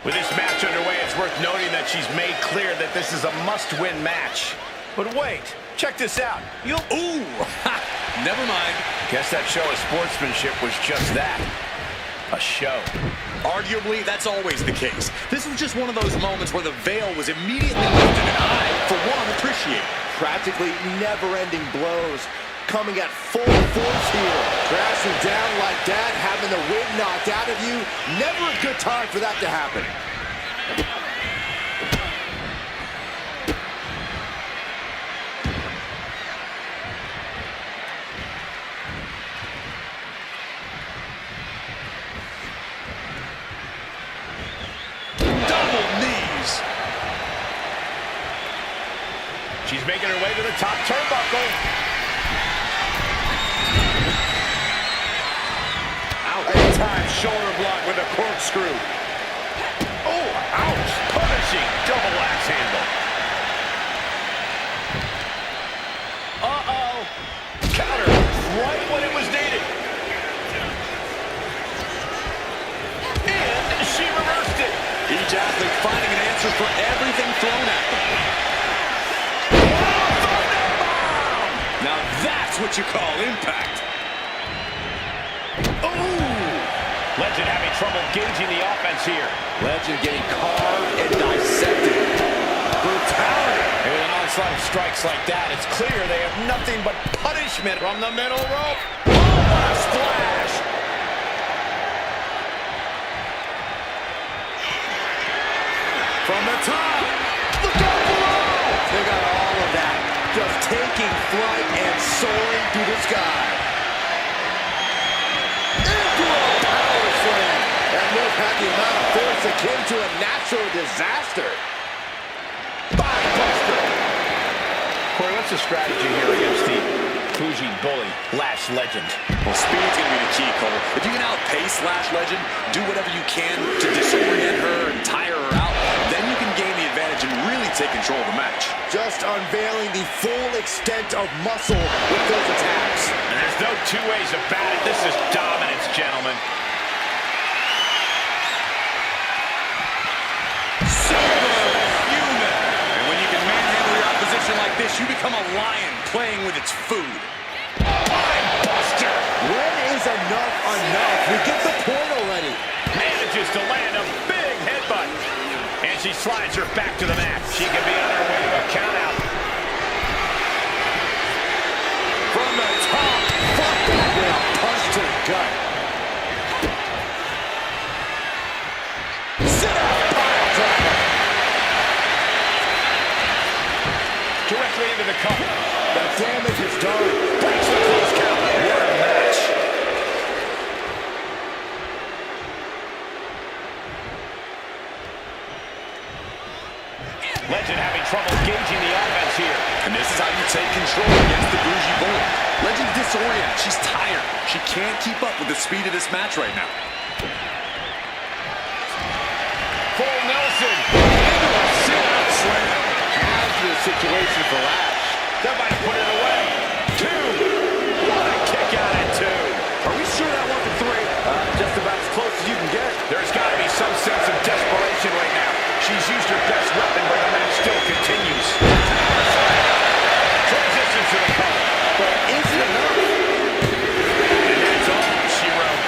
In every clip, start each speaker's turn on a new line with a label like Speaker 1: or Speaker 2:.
Speaker 1: With this match underway, it's worth noting that she's made clear that this is a must-win match. But wait, check this out.
Speaker 2: Ooh, never mind.
Speaker 1: Guess that show of sportsmanship was just that, a show.
Speaker 2: Arguably, that's always the case. This was just one of those moments where the veil was immediately lifted, and I, for one, appreciate it.
Speaker 3: Practically never-ending blows coming at full force here. Crashing down like that, having the wind knocked out of you. Never a good time for that to happen.
Speaker 2: Double knees.
Speaker 1: She's making her way to the top turnbuckle. Anytime shoulder block with a corkscrew. Oh, ouch. Punishing double axe handle. Uh-oh. Counter right when it was needed. And she reversed it.
Speaker 2: Each athlete finding an answer for everything thrown at them. Now that's what you call impact.
Speaker 1: Legend having trouble gauging the offense here.
Speaker 3: Legend getting carved and dissected. Brutality.
Speaker 1: And with an onslaught of strikes like that, it's clear they have nothing but punishment from the middle rope. Oh, what a splash!
Speaker 3: From the top. Look out below. They got all of that. Just taking flight and soaring through the sky. Had the amount of force akin to a natural disaster. Spinebuster.
Speaker 1: Corey, what's the strategy here against the bougie bully, Lash Legend?
Speaker 2: Well, speed's going to be the key, Cole. If you can outpace Lash Legend, do whatever you can to disorient her and tire her out, then you can gain the advantage and really take control of the match.
Speaker 3: Just unveiling the full extent of muscle with those attacks.
Speaker 1: And there's no two ways about it. This is dominance, gentlemen.
Speaker 2: Like this, you become a lion playing with its food.
Speaker 1: Buster.
Speaker 3: When is enough enough? We get the point already.
Speaker 1: Manages to land a big headbutt. And she slides her back to the mat. She can be on her way to a countout.
Speaker 3: From the top. Fuck that with a punch to the gut. Sit up.
Speaker 1: Directly into the cover.
Speaker 3: The damage is done.
Speaker 1: Breaks the close count. What a match. Legend having trouble gauging the offense here.
Speaker 2: And this is how you take control against the bougie bully. Legend's disoriented. She's tired. She can't keep up with the speed of this match right now.
Speaker 1: Full Nelson into a sit-out slam.
Speaker 3: Hazardous situation for Lash.
Speaker 1: Somebody put it away. 2. What a kick out at 2.
Speaker 3: Are we sure that wasn't 3? Just about as close as you can get.
Speaker 1: There's got to be some sense of desperation right now. She's used her best weapon, but the match still continues. Transition to the cover.
Speaker 3: But is it enough?
Speaker 1: And that's all she wrote.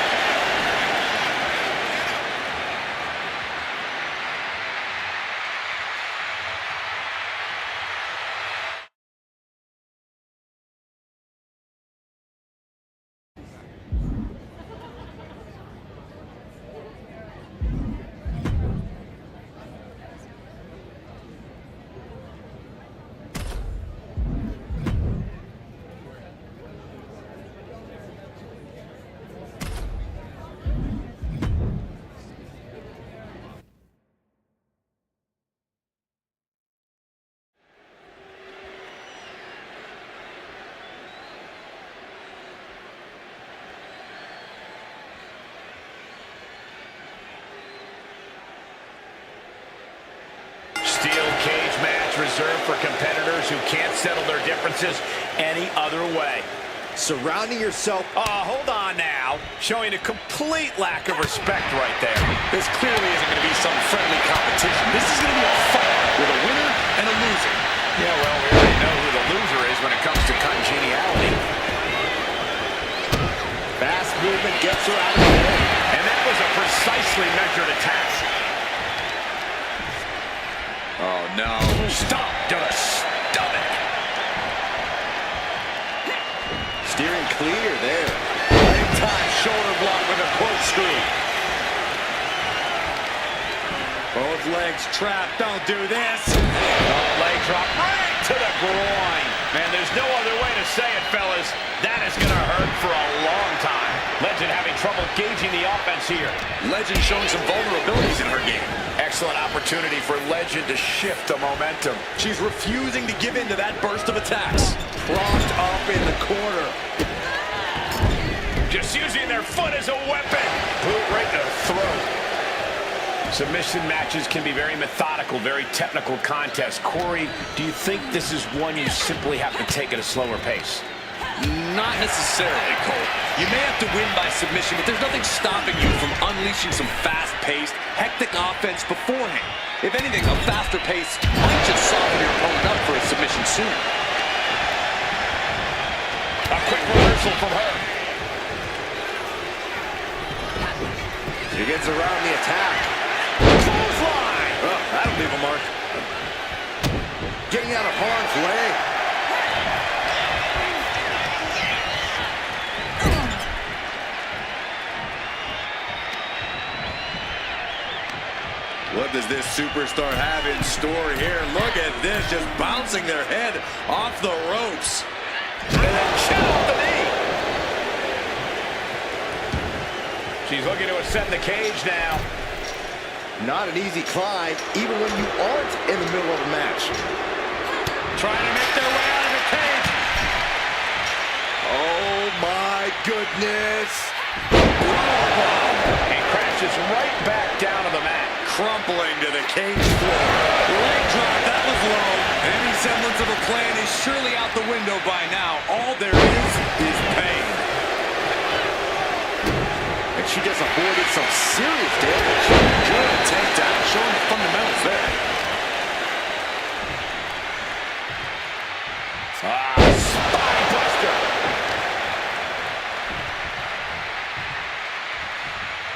Speaker 1: Steel cage match reserved for competitors who can't settle their differences any other way.
Speaker 3: Surrounding yourself.
Speaker 1: Hold on now. Showing a complete lack of respect right there.
Speaker 2: This clearly isn't going to be some friendly competition. This is going to be a fight with a winner and a loser.
Speaker 1: Yeah, well, we already know who the loser is when it comes to congeniality.
Speaker 3: Fast movement gets her out of the way.
Speaker 1: And that was a precisely measured attack.
Speaker 2: Oh, no.
Speaker 1: Stomp to the stomach.
Speaker 3: Steering clear there. Big time shoulder block with a corkscrew.
Speaker 2: Both legs trapped. Don't do this.
Speaker 1: Leg drop right to the groin. Man, there's no other way to say it, fellas. That is going to hurt for a long time. Legend having trouble gauging the offense here.
Speaker 2: Legend showing some vulnerabilities in her game.
Speaker 1: Excellent opportunity for Legend to shift the momentum.
Speaker 2: She's refusing to give in to that burst of attacks.
Speaker 3: Propped up in the corner.
Speaker 1: Just using their foot as a weapon. Boot right to the throat. Submission matches can be very methodical, very technical contests. Corey, do you think this is one you simply have to take at a slower pace?
Speaker 2: Not necessarily, Cole. You may have to win by submission, but there's nothing stopping you from unleashing some fast-paced, hectic offense beforehand. If anything, a faster pace might just soften your opponent up for a submission soon.
Speaker 1: A quick reversal from her.
Speaker 3: She gets around the attack.
Speaker 1: Clothesline!
Speaker 3: Oh, that'll leave a mark. Getting out of harm's way.
Speaker 2: What does this superstar have in store here? Look at this, just bouncing their head off the ropes.
Speaker 1: And then chin off the knee. She's looking to ascend the cage now.
Speaker 3: Not an easy climb, even when you aren't in the middle of a match.
Speaker 1: Trying to make their way out of the cage.
Speaker 3: Oh my goodness.
Speaker 1: And crashes right back down to the mat.
Speaker 2: Crumpling to the cage floor. Leg drop, that was low. Any semblance of a plan is surely out the window by now. All there is pain.
Speaker 3: And she just avoided some serious damage.
Speaker 2: Good takedown, showing the fundamentals there.
Speaker 1: Spine buster.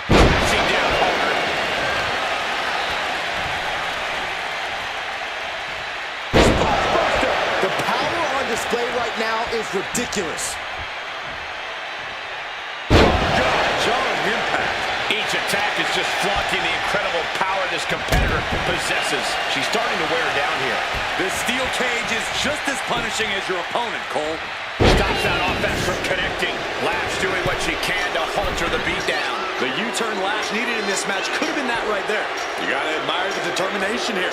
Speaker 1: Crashing down hard. Spine buster.
Speaker 3: The power on display right now is ridiculous.
Speaker 2: Jarring impact.
Speaker 1: Each attack is just flaunting the incredible power this competitor possesses. She's starting to wear down here.
Speaker 2: The steel cage is just as punishing as your opponent, Cole.
Speaker 1: Stops that offense from connecting. Lash doing what she can to halter the beatdown.
Speaker 2: The U-turn Lash needed in this match could have been that right there. You gotta admire the determination here.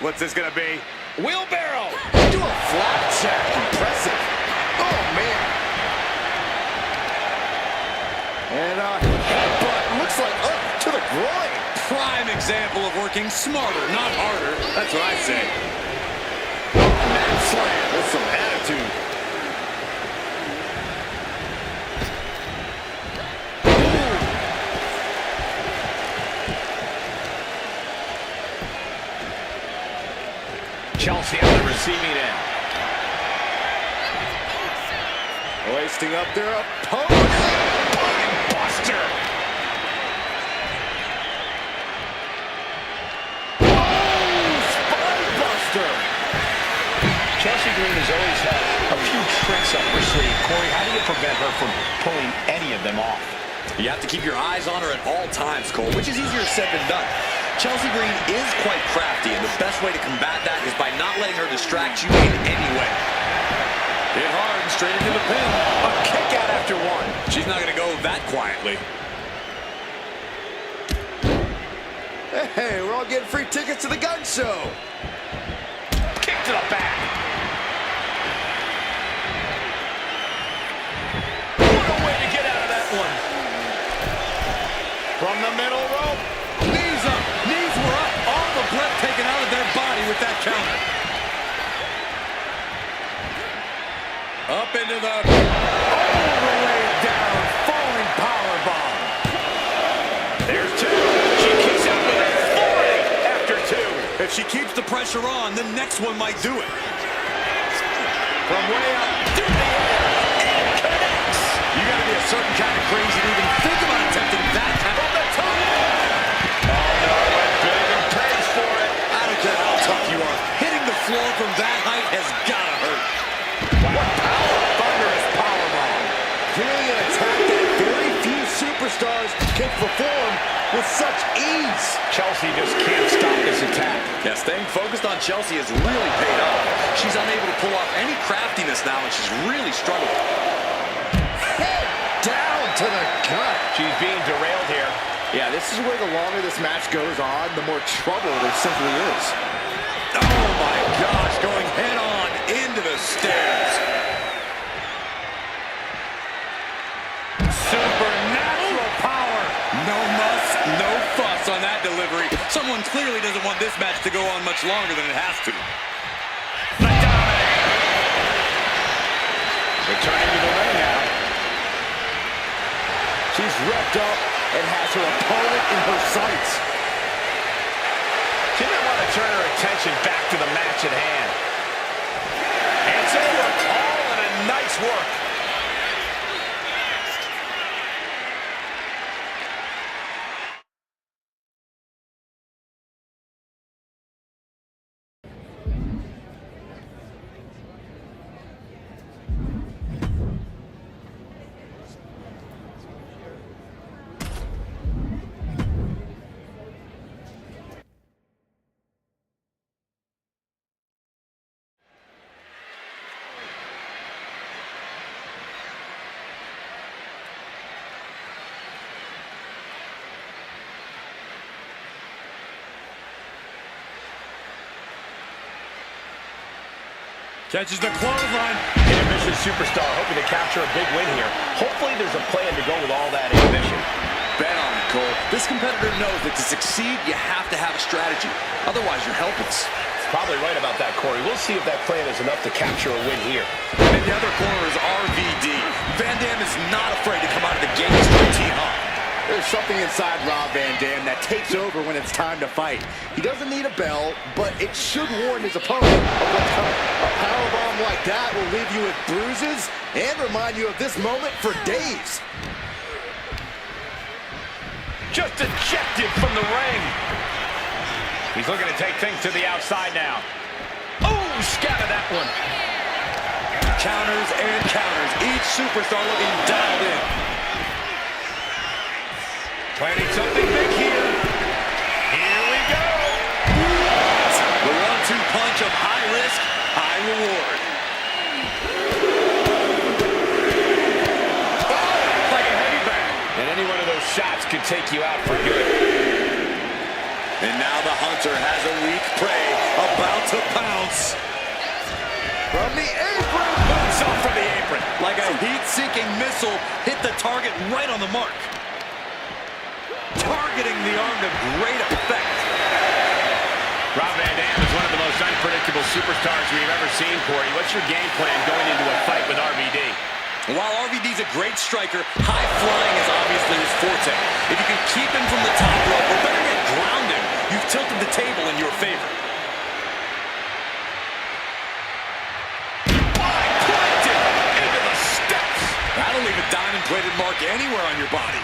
Speaker 2: What's this gonna be? Wheelbarrow!
Speaker 3: Do a flapjack. Impressive. Oh, man. And a headbutt. Looks like up to the groin.
Speaker 2: Prime example of working smarter, not harder. That's what I say.
Speaker 3: Mat slam with some attitude.
Speaker 1: Chelsea on the receiving end.
Speaker 3: Hoisting up their opponent.
Speaker 1: Buster. Chelsea Green has always had a few tricks up her sleeve. Corey, how do you prevent her from pulling any of them off?
Speaker 2: You have to keep your eyes on her at all times, Cole, which is easier said than done. Chelsea Green is quite crafty, and the best way to combat that is by not letting her distract you in any way. Hit hard and straight into the pin.
Speaker 3: A kick out after one.
Speaker 2: She's not going to go that quietly.
Speaker 3: Hey, we're all getting free tickets to the gun show.
Speaker 1: Kick to the back. What a way to get out of that one.
Speaker 3: From the middle rope.
Speaker 2: Knees up. Knees were up. All the breath taken out of their body with that counter. Up into the...
Speaker 3: All the way down. Falling powerbomb.
Speaker 1: There's two. She kicks out with authority after two.
Speaker 2: If she keeps the pressure on, the next one might do it.
Speaker 3: From way up through the air. And connects.
Speaker 2: You gotta be a certain kind of crazy to even think about attempting that kind
Speaker 3: From the top.
Speaker 1: Oh, no, went big and pays for it.
Speaker 2: I don't care how tough you are. Hitting the floor from that height has gotta hurt.
Speaker 3: What power. Thunderous powerbomb. Clearly an attack that very few superstars can perform with such ease.
Speaker 1: Chelsea just can't stop this attack.
Speaker 2: Yeah, staying focused on Chelsea has really paid off. She's unable to pull off any craftiness now, and she's really struggling.
Speaker 3: Head down to the gut.
Speaker 1: She's being derailed here.
Speaker 3: Yeah, this is where the longer this match goes on, the more trouble there simply is.
Speaker 2: Oh my gosh, going head on into the stairs.
Speaker 1: Supernatural power.
Speaker 2: No muss, no fuss on that delivery. Someone clearly doesn't want this match to go on much longer than it has to.
Speaker 1: The Dominator. Returning to the ring now.
Speaker 3: She's revved up and has her opponent in her sights.
Speaker 1: She didn't want to turn her attention back to the match at hand. And it's over. All in a nice work.
Speaker 2: Catches the clothesline.
Speaker 1: Inhibition superstar hoping to capture a big win here. Hopefully there's a plan to go with all that inhibition.
Speaker 2: Bet on it, Cole. This competitor knows that to succeed, you have to have a strategy. Otherwise, you're helpless.
Speaker 1: Probably right about that, Corey. We'll see if that plan is enough to capture a win here.
Speaker 2: And in the other corner is RVD. Van Dam is not afraid to come out of the gate straight T-Hawk.
Speaker 3: There's something inside Rob Van Dam that takes over when it's time to fight. He doesn't need a bell, but it should warn his opponent of what's coming. A powerbomb like that will leave you with bruises and remind you of this moment for days.
Speaker 1: Just ejected from the ring. He's looking to take things to the outside now. Oh, scattered that one.
Speaker 2: Counters and counters. Each superstar looking dialed in.
Speaker 1: Planning something big here. Here we go.
Speaker 2: The 1-2 punch of high risk, high reward.
Speaker 1: Oh, like a heavy bag. And any one of those shots could take you out for good.
Speaker 2: And now the hunter has a weak prey about to pounce.
Speaker 3: From the apron.
Speaker 1: Moves off from the apron.
Speaker 2: Like a heat-seeking missile, hit the target right on the mark. Targeting the arm to great effect.
Speaker 1: Rob Van Dam is one of the most unpredictable superstars we've ever seen, Corey. What's your game plan going into a fight with RVD?
Speaker 2: While RVD's a great striker, high flying is obviously his forte. If you can keep him from the top rope, or better yet, ground him, you've tilted the table in your favor.
Speaker 1: Planted into the steps.
Speaker 2: That'll leave a diamond-plated mark anywhere on your body.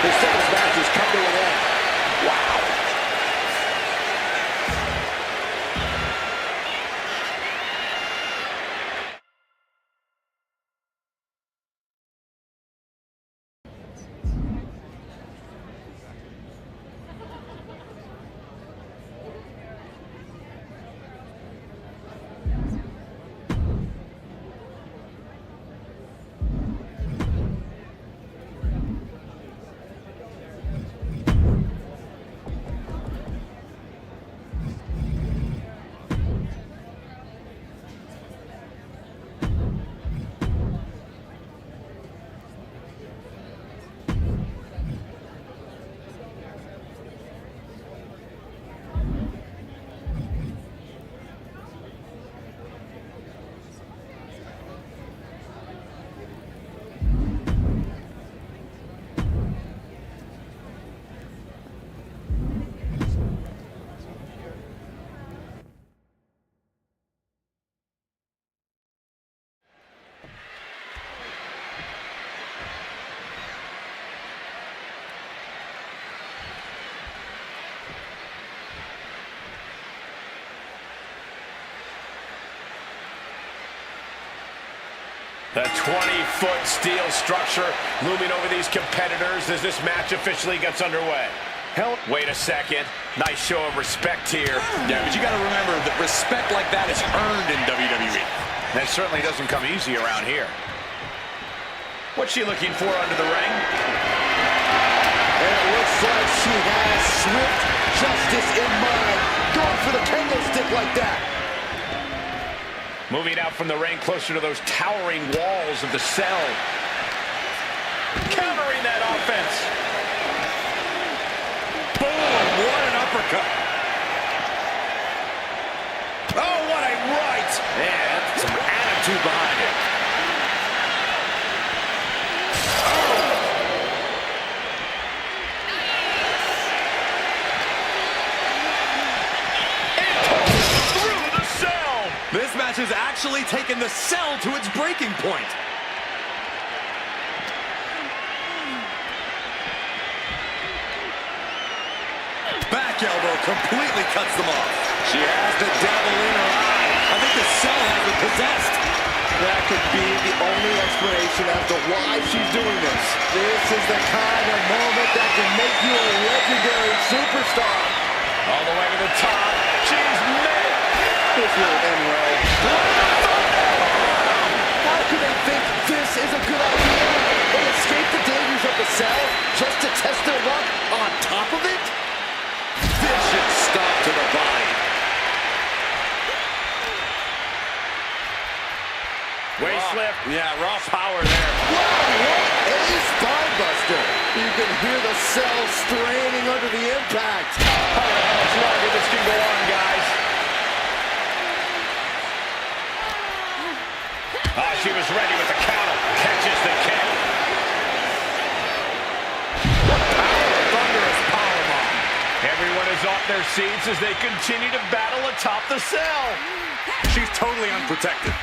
Speaker 3: The seventh match has come to an end. Wow.
Speaker 1: The 20-foot steel structure looming over these competitors as this match officially gets underway. Wait a second. Nice show of respect here.
Speaker 2: Yeah, but you got to remember that respect like that is earned in WWE.
Speaker 1: That certainly doesn't come easy around here. What's she looking for under the ring?
Speaker 3: And it looks like she has swift justice in mind. Going for the kendo stick like that.
Speaker 1: Moving out from the ring closer to those towering walls of the cell. Countering that offense.
Speaker 2: Boom! What an uppercut. Oh, what a right!
Speaker 1: Yeah, that's some attitude behind it.
Speaker 2: This match has actually taken the cell to its breaking point. Back elbow completely cuts them off. She has the devil in her eye. I think the cell has her possessed.
Speaker 3: That could be the only explanation as to why she's doing this. This is the kind of moment that can make you a legendary superstar.
Speaker 1: All the way to the top. She's made.
Speaker 3: This will end well. How could they think this is a good idea? They escape the dangers of the cell just to test their luck on top of it?
Speaker 2: Vicious stop to the body.
Speaker 1: Waist lift.
Speaker 2: Yeah, raw power there.
Speaker 3: Wow, what a spine buster. You can hear the cell straining under the impact.
Speaker 1: How much longer this can go on, guys? She was ready with the counter. Catches the kick.
Speaker 2: Thunderous powerbomb.
Speaker 1: Everyone is off their seats as they continue to battle atop the cell.
Speaker 2: She's totally unprotected.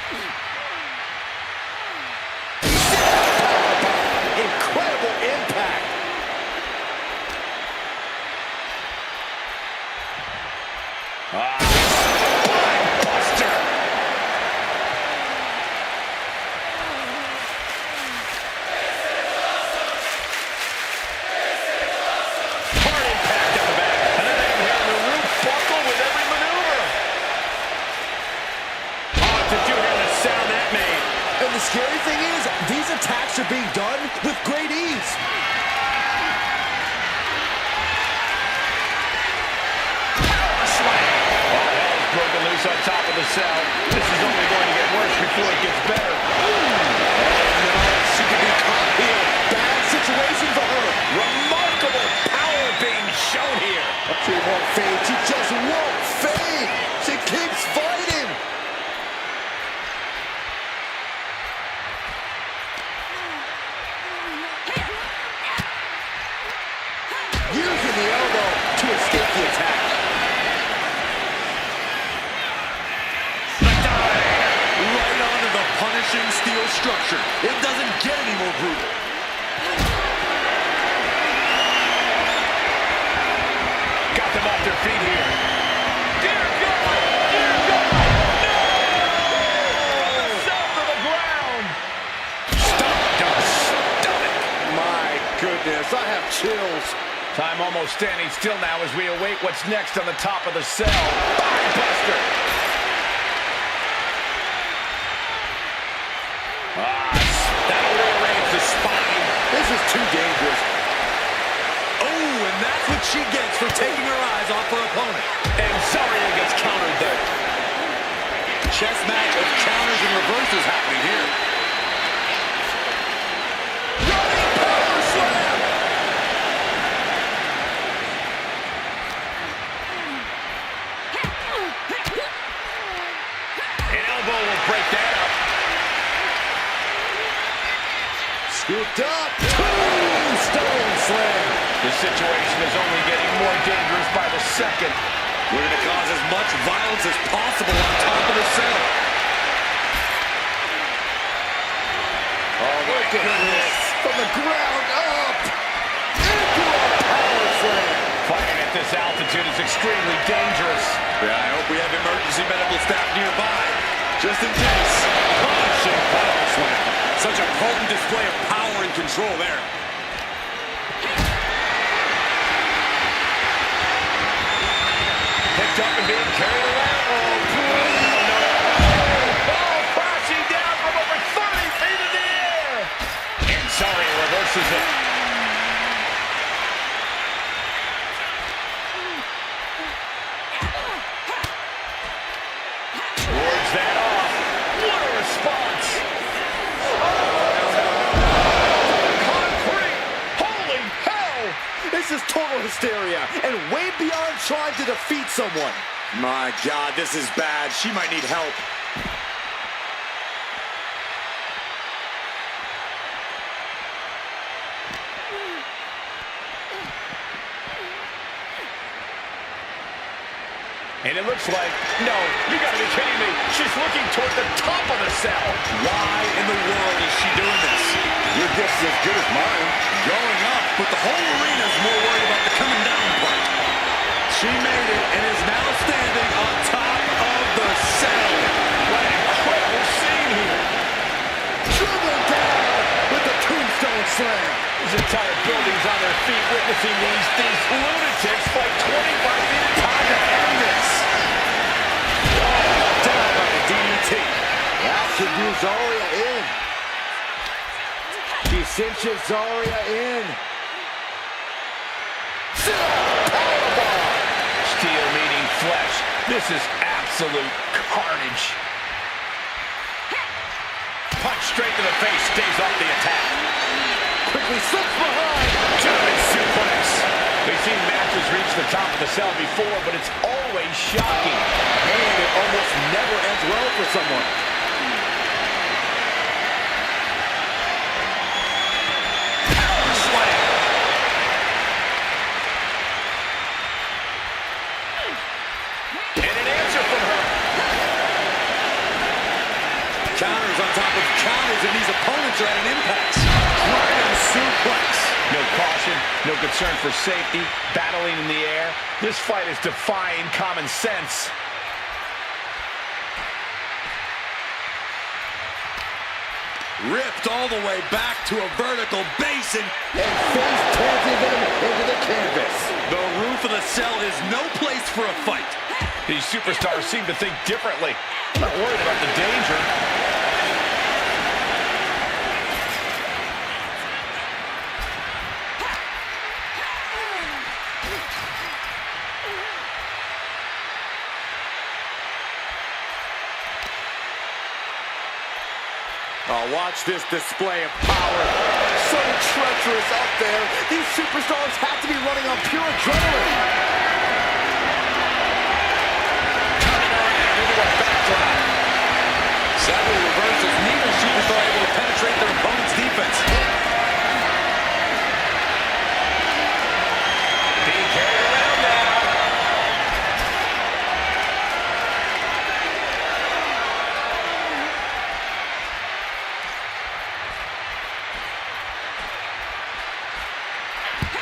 Speaker 3: Incredible impact.
Speaker 1: Buster. Hard impact in the back. And then they have the roof buckle with every maneuver. Oh, did you hear the sound that made?
Speaker 3: And the scary thing is, these attacks are being done with great ease.
Speaker 1: cell. This is only going to get worse before it gets better.
Speaker 3: She could be caught here. Bad situation for her.
Speaker 1: Remarkable power being shown here.
Speaker 3: She won't fade. She just won't fade. She keeps fighting. Using the elbow to escape the attack.
Speaker 2: Right onto the punishing steel structure. It doesn't get any more brutal.
Speaker 1: Got them off their feet here. Dear God! Dear God! No! Cell to the ground! Stomach.
Speaker 3: My goodness, I have chills.
Speaker 1: Time almost standing still now as we await what's next on the top of the cell. Body buster! That'll rearrange the spine.
Speaker 3: This is too dangerous.
Speaker 2: Oh, and that's what she gets for taking her eyes off her opponent.
Speaker 1: And Zarya gets countered there.
Speaker 2: Chess match of counters and reverses happening here.
Speaker 3: Running power slam.
Speaker 1: An elbow will break that up.
Speaker 3: Scooped up. Tombstone slam.
Speaker 1: The situation is only getting more dangerous by the second.
Speaker 2: We're going to cause as much violence as possible on top of the cell.
Speaker 3: Oh, look at this. From the ground up. Into a power slam.
Speaker 1: Fighting at this altitude is extremely dangerous.
Speaker 2: Yeah, I hope we have emergency medical staff nearby, just in case. Punishing power slam. Such a potent display of power and control there.
Speaker 1: Picked up and being carried around. Oh, please. Oh, crashing down from over 30 feet in the air. And Zarya reverses it. Wards that off. What a response. Concrete. Holy hell.
Speaker 3: This is total hysteria and way beyond trying to defeat someone.
Speaker 2: My God, this is bad. She might need help.
Speaker 1: And it looks like, no, you gotta be kidding me. She's looking toward the top of the cell.
Speaker 2: Why in the world is she doing this?
Speaker 3: Your guess is as good as mine.
Speaker 2: Going up, but the whole arena is more worried about the coming down part. She made it and is now standing on top of the cell.
Speaker 1: What an incredible scene here.
Speaker 3: Dribbling down with the tombstone slam.
Speaker 1: This entire building's on their feet witnessing these lunatics fight 25 feet at a time to end this.
Speaker 2: Down by the DDT.
Speaker 3: That should do Zarya in. She cinches Zarya in. Powerbomb.
Speaker 1: Steel meeting flesh. This is absolute carnage. Punch straight to the face, stays off the attack.
Speaker 3: Quickly slips behind.
Speaker 1: German suplex. We've seen matches reach the top of the cell before, but it's always shocking.
Speaker 3: And it almost never ends well for someone.
Speaker 1: Power slam. And an answer from her.
Speaker 2: Counters on top of counters, and these opponents are at an impasse. Dragon suplex.
Speaker 1: No caution, no concern for safety, battling in the air. This fight is defying common sense.
Speaker 2: Ripped all the way back to a vertical basin.
Speaker 3: And face planting them into the canvas.
Speaker 2: The roof of the cell is no place for a fight.
Speaker 1: These superstars seem to think differently. I'm not worried about the danger.
Speaker 3: watch this display of power. So treacherous up there. These superstars have to be running on pure adrenaline.
Speaker 2: Turning around into a backdrop. Several reversals. Neither superstar able to penetrate their opponent's defense.
Speaker 1: Being carried around now.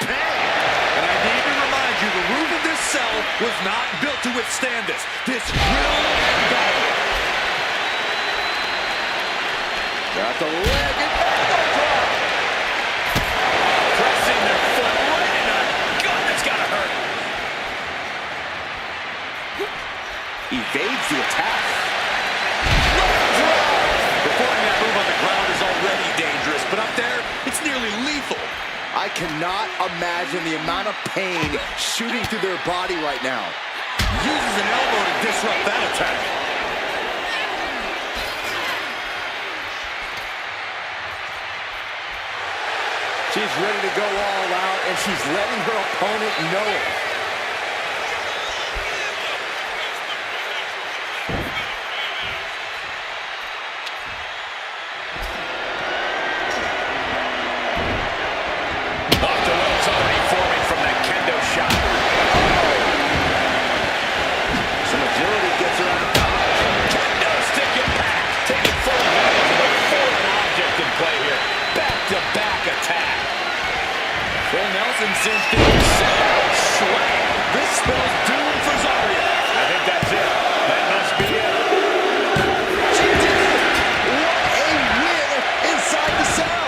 Speaker 2: And I need to remind you, the roof of this cell was not built to withstand this. This will battle.
Speaker 3: Got the leg and elbow drop.
Speaker 1: Pressing their foot right in the gut. That's gotta hurt.
Speaker 3: Evades the attack.
Speaker 2: Performing that move on the ground is already dangerous, but up there, it's nearly lethal.
Speaker 3: I cannot imagine the amount of pain shooting through their body right now.
Speaker 2: Uses an elbow to disrupt that attack.
Speaker 3: She's ready to go all out, and she's letting her opponent know it.
Speaker 1: Off the ropes already forming from that kendo shot.
Speaker 3: Some agility gets her out of dodge.
Speaker 1: Kendo stick impact. Taking full advantage of a foreign object in play here. Back-to-back attack.
Speaker 2: Phil Nelson seems to be slam. This spells doom for Zarya.
Speaker 1: I think that's it. That must be it.
Speaker 3: She did it! What a win inside the cell!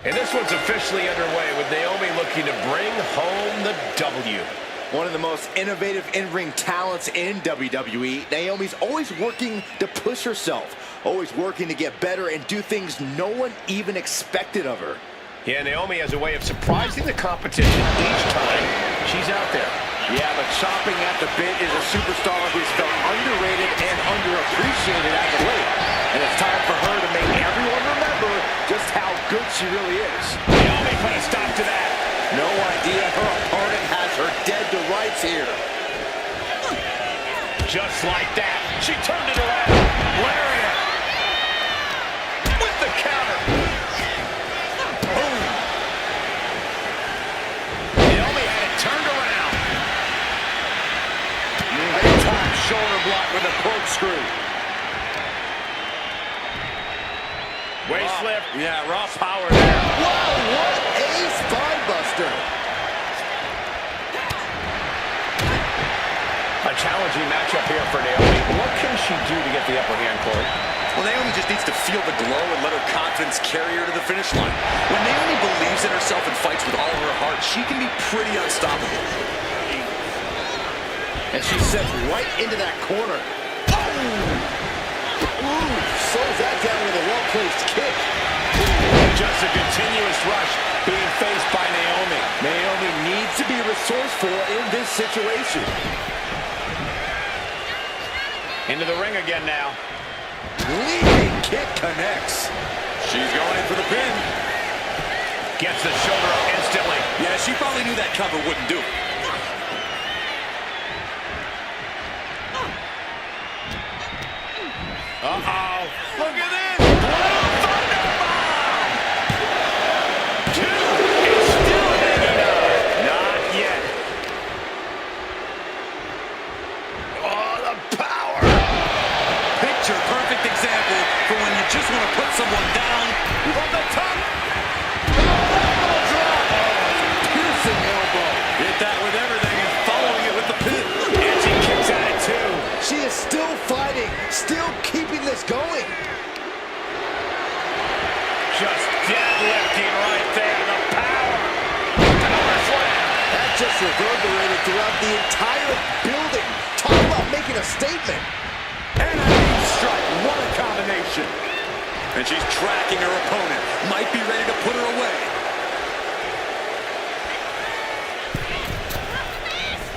Speaker 1: And this one's officially underway with Naomi looking to bring home the W.
Speaker 3: One of the most innovative in-ring talents in WWE. Naomi's always working to push herself, always working to get better and do things no one even expected of her.
Speaker 1: Yeah, Naomi has a way of surprising the competition each time she's out there.
Speaker 3: Yeah, but chopping at the bit is a superstar who's felt underrated and underappreciated as of late. And it's time for her to make everyone remember just how good she really is.
Speaker 1: Naomi put a stop to that.
Speaker 3: No idea her opponent has her dead to rights here.
Speaker 1: Just like that, she turned it around. Lariat. With the counter. Boom. Naomi had it turned around.
Speaker 3: Big time shoulder block with a corkscrew.
Speaker 1: Waist lift.
Speaker 2: Yeah, raw power there.
Speaker 3: Wow, what a spine buster.
Speaker 1: A challenging matchup here for Naomi. What can she do to get the upper hand, Corey?
Speaker 2: Well, Naomi just needs to feel the glow and let her confidence carry her to the finish line. When Naomi believes in herself and fights with all her heart, she can be pretty unstoppable.
Speaker 3: And she steps right into that corner. Ooh, slows that down with a well-placed kick.
Speaker 1: Just a continuous rush being faced by Naomi.
Speaker 3: Naomi needs to be resourceful in this situation.
Speaker 1: Into the ring again now.
Speaker 3: Leaping kick connects.
Speaker 2: She's going in for the pin.
Speaker 1: Gets the shoulder up instantly.
Speaker 2: Yeah, she probably knew that cover wouldn't do it.
Speaker 1: Uh-oh. Look at this. Thunderbomb. 2 is still hanging on. Not yet.
Speaker 2: just want to put someone down.
Speaker 3: From the top. Elbow drop. Piercing elbow.
Speaker 2: Hit that with everything and following it with the pin.
Speaker 1: And she kicks at it too.
Speaker 3: She is still fighting, still keeping this going.
Speaker 1: Just deadlifting right there. The power. Power slam.
Speaker 3: That just reverberated throughout the entire building. Talk about making a statement.
Speaker 2: And a knee strike. What a combination. And she's tracking her opponent. Might be ready to put her away.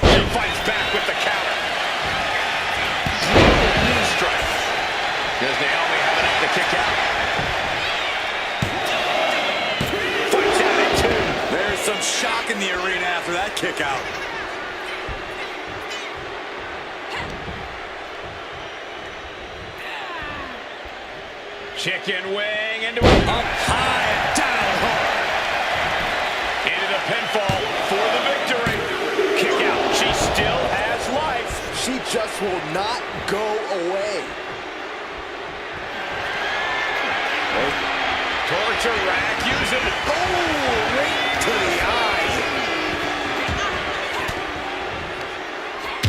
Speaker 1: She fights back with the counter. Brutal knee strike. Does Naomi have enough to kick out? Fights at it too.
Speaker 2: There's some shock in the arena after that kick out.
Speaker 1: Chicken wing into it.
Speaker 2: Up high and down hard.
Speaker 1: Into the pinfall for the victory. Kick out. She still has life.
Speaker 3: She just will not go away.
Speaker 1: Torture rack using it.
Speaker 3: Oh, right to the eyes.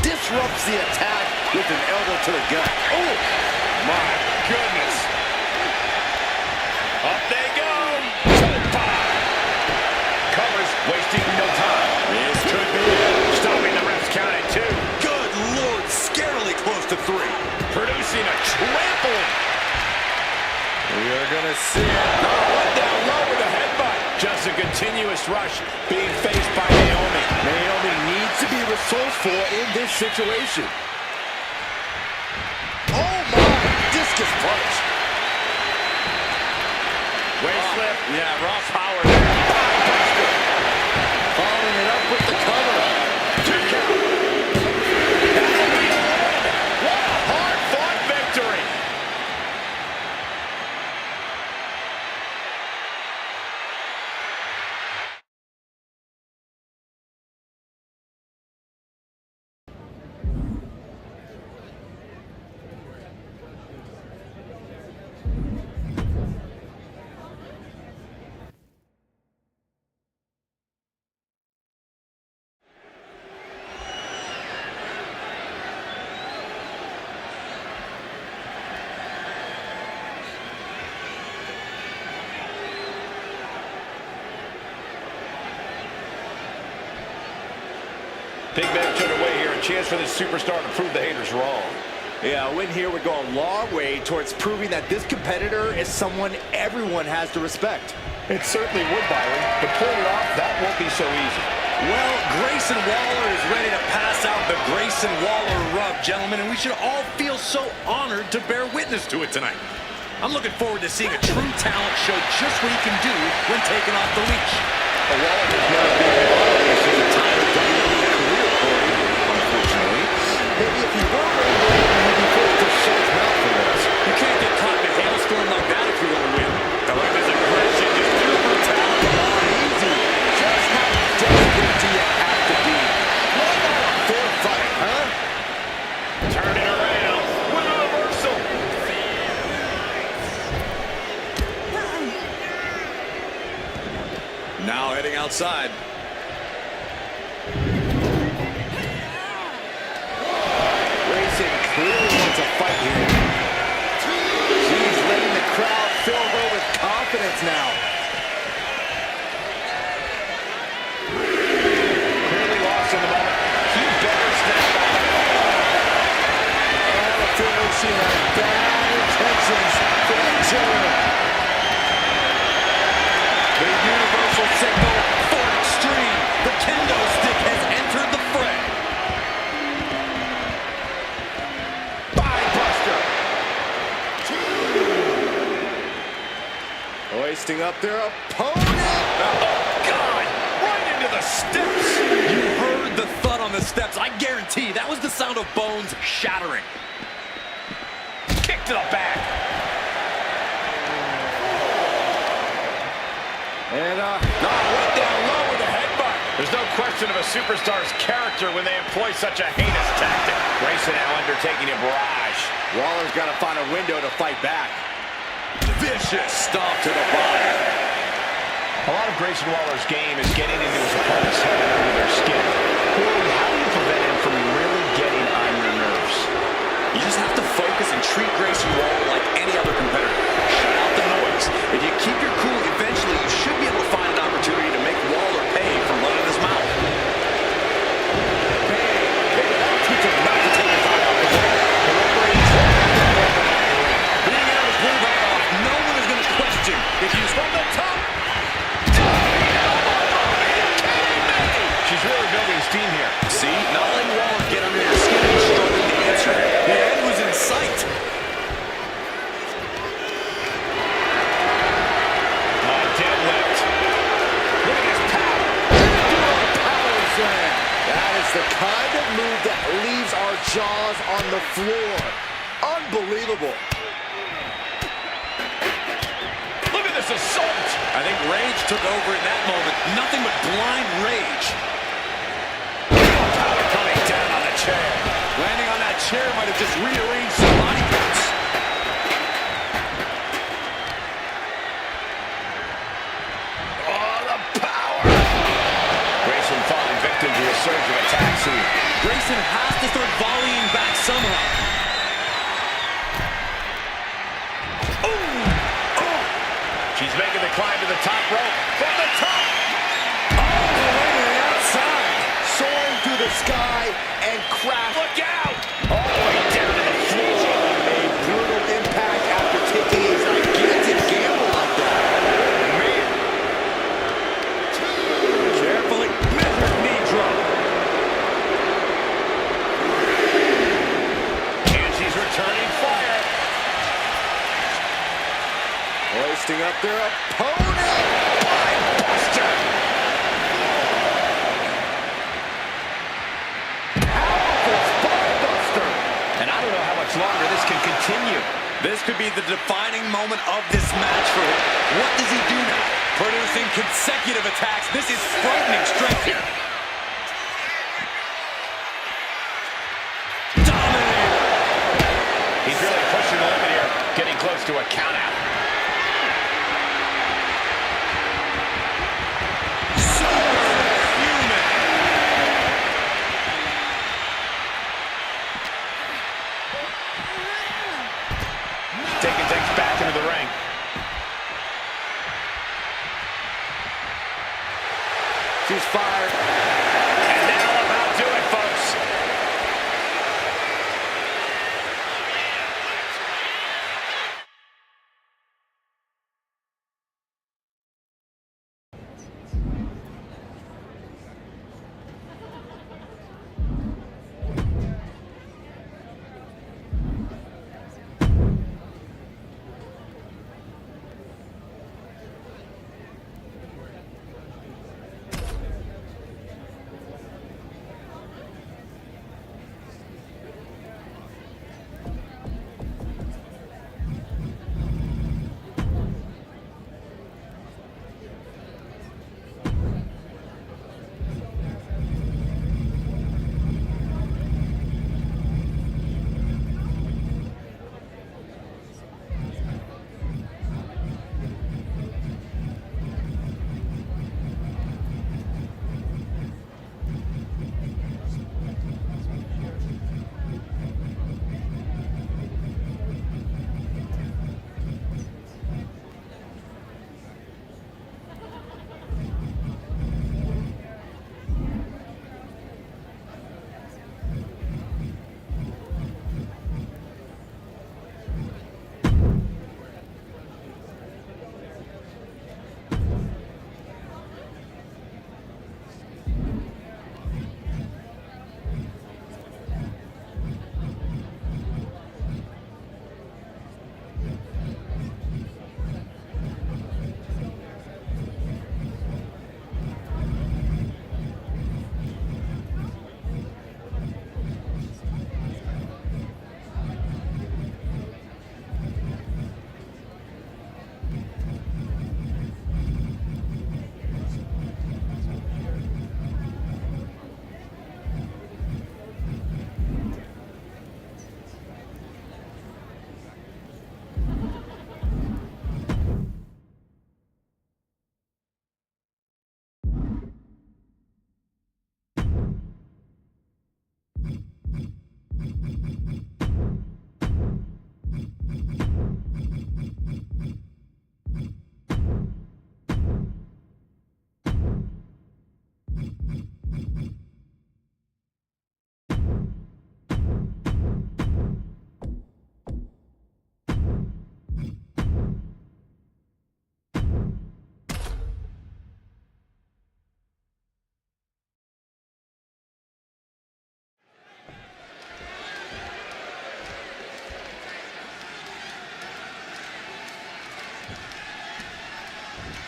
Speaker 3: Disrupts the attack with an elbow to the gut.
Speaker 1: Oh, my goodness. Up they go. Covers, wasting no time. This could be it. Stopping the ref's count at 2.
Speaker 2: Good Lord, scarily close to 3.
Speaker 1: Producing a trampling.
Speaker 2: We are going to see it.
Speaker 1: Went down low with a headbutt. Just a continuous rush being faced by Naomi.
Speaker 3: Naomi needs to be resourceful in this situation. Oh my, discus punch.
Speaker 1: Waist lift. Yeah, raw power there. Buster.
Speaker 3: Following it up with the cover.
Speaker 1: 2 count. That'll be a win. What a hard-fought victory. Big match underway here. A chance for this superstar to prove the haters wrong.
Speaker 3: Yeah, a win here would go a long way towards proving that this competitor is someone everyone has to respect.
Speaker 1: It certainly would, Byron, but pulling it off, that won't be so easy.
Speaker 2: Well, Grayson Waller is ready to pass out the Grayson Waller rub, gentlemen, and we should all feel so honored to bear witness to it tonight. I'm looking forward to seeing a true talent show just what he can do when taken off the leash.
Speaker 3: Waller has never been involved in his entire WWE career, Corey, unfortunately. Maybe if he were he'd be forced to shut his mouth for this.
Speaker 2: You can't get caught in a hailstorm like that if you want to win.
Speaker 1: The referee's aggression, just pure brutality.
Speaker 3: Easy. Just how desperate do you have to be? What about a fair fight, huh?
Speaker 1: Turn it around with a reversal.
Speaker 2: Now heading outside.
Speaker 3: Grayson clearly wants a fight here. She's letting the crowd fill her with confidence now.
Speaker 1: Clearly lost in the moment. He better snap out of it.
Speaker 3: I have a feeling she has bad intentions for that gentleman.
Speaker 2: The universal signal for extreme. The kendo stick has entered the fray.
Speaker 1: Buster.
Speaker 3: Hoisting up their opponent.
Speaker 2: Oh, God! Right into the steps! You heard the thud on the steps. I guarantee that was the sound of bones shattering.
Speaker 1: Kick to the back.
Speaker 3: And
Speaker 1: Went down low with a headbutt. There's no question of a superstar's character when they employ such a heinous tactic. Grayson now undertaking a barrage.
Speaker 3: Waller's got to find a window to fight back.
Speaker 2: Vicious stomp to the body.
Speaker 1: A lot of Grayson Waller's game is getting into his opponent's head and under their skin. Corey, how do you prevent him from really getting on your nerves?
Speaker 2: You just have to focus and treat Grayson Waller like any other competitor. Shut out the noise. If you keep your cool, eventually you should be able to find an opportunity to make Waller pay for running his mouth.
Speaker 3: Teach him not to take his eye off the ball. The referee is
Speaker 2: Being able to pull that off, no one is going to question if he's from the top.
Speaker 1: She's really building steam here.
Speaker 2: See, not letting Waller get under your skin and struggling to answer. The end was in sight.
Speaker 1: Deadlift. Look at his power.
Speaker 3: power slam. That is the kind of move that leaves our jaws on the floor. Unbelievable.
Speaker 1: Look at this assault.
Speaker 2: I think rage took over in that moment. Nothing but blind rage.
Speaker 1: Power coming down on the chair.
Speaker 2: Landing on that chair might have just rearranged some body parts.
Speaker 1: Oh, the power. Grayson falling victim to a surge of attacks here.
Speaker 2: Grayson has to start volleying back somehow.
Speaker 1: She's making the climb to the top rope.
Speaker 3: From the top. All the way to the outside. Soaring through the sky and crash.
Speaker 1: Look out! All the way down to the floor.
Speaker 3: A brutal impact after taking a gigantic gamble like that.
Speaker 1: Man.
Speaker 2: Carefully measured knee drop.
Speaker 1: And she's returning fire.
Speaker 3: Hoisting up their opponent.
Speaker 1: Buster.
Speaker 3: Powerful spinebuster.
Speaker 1: And I don't know how much longer this can continue.
Speaker 2: This could be the defining moment of this match for him. What does he do now? Producing consecutive attacks. This is frightening strength here. Dominator.
Speaker 1: He's really pushing the limit here, getting close to a count out.
Speaker 2: Superhuman.
Speaker 1: Taking things back into the ring.
Speaker 3: She's fired.
Speaker 1: And that'll about do it, folks.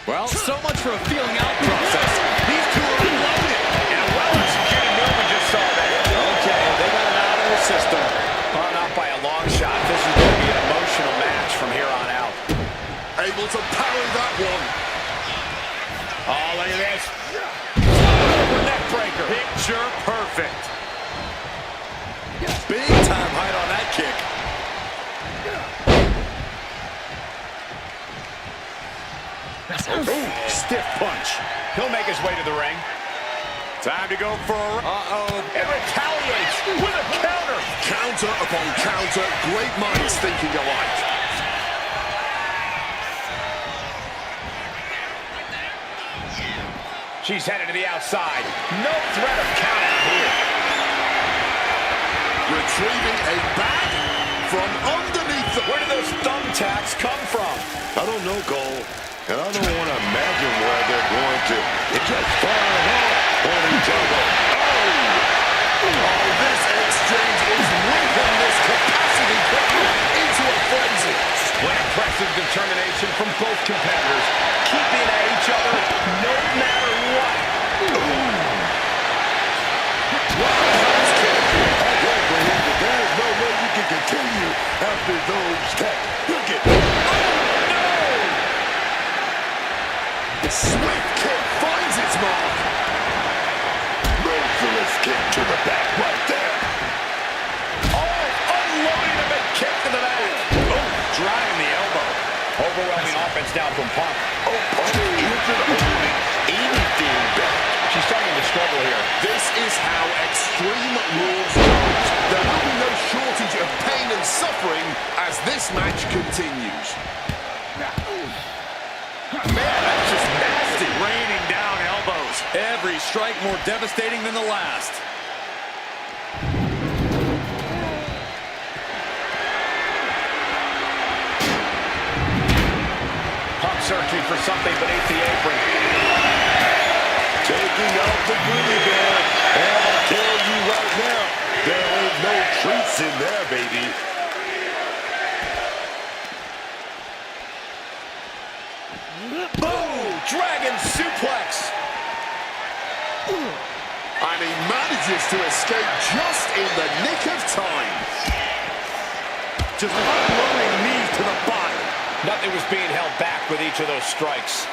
Speaker 2: Well, so much for a feeling out process. These two are unloaded.
Speaker 1: And a well-executed move we just saw there.
Speaker 3: Okay, they got it out of the system.
Speaker 1: Oh, not by a long shot. This is going to be an emotional match from here on out.
Speaker 3: Able to parry that one.
Speaker 1: Oh, look at this. Neck breaker.
Speaker 3: Picture perfect. Big time height on that kick. Ooh, stiff punch.
Speaker 1: He'll make his way to the ring.
Speaker 3: Time to go for a...
Speaker 1: And retaliates with a counter.
Speaker 3: Counter upon counter. Great minds thinking alike.
Speaker 1: She's headed to the outside. No threat of count out here.
Speaker 3: Retrieving a bag from underneath the...
Speaker 1: Where did those thumbtacks come from?
Speaker 4: I don't know, Cole. And I don't want to imagine where they're going to. It just fired off on each other.
Speaker 3: Oh, this exchange is whipping this capacity crowd into a frenzy.
Speaker 1: What impressive determination from both competitors, keeping at each other no matter what.
Speaker 4: There's no way you can continue after those taps. Look at
Speaker 3: Swift kick finds its mark.
Speaker 4: merciless kick to the back right there.
Speaker 1: Oh, unloading a big kick to the back. Oh, driving the elbow. Overwhelming offense now from Punk.
Speaker 4: Oh, Punk isn't holding anything back.
Speaker 1: She's starting to struggle here.
Speaker 3: This is how Extreme Rules goes. There will be no shortage of pain and suffering as this match continues.
Speaker 1: Man, that's just nasty.
Speaker 2: Raining down elbows. Every strike more devastating than the last.
Speaker 1: Punk searching for something beneath the apron.
Speaker 4: Taking out the gritty bear. And I'll tell you right now, there ain't no treats in there, baby.
Speaker 1: Boom! Dragon suplex.
Speaker 3: And he manages to escape just in the nick of time.
Speaker 4: Just unloading knees to the body.
Speaker 1: Nothing was being held back with each of those strikes.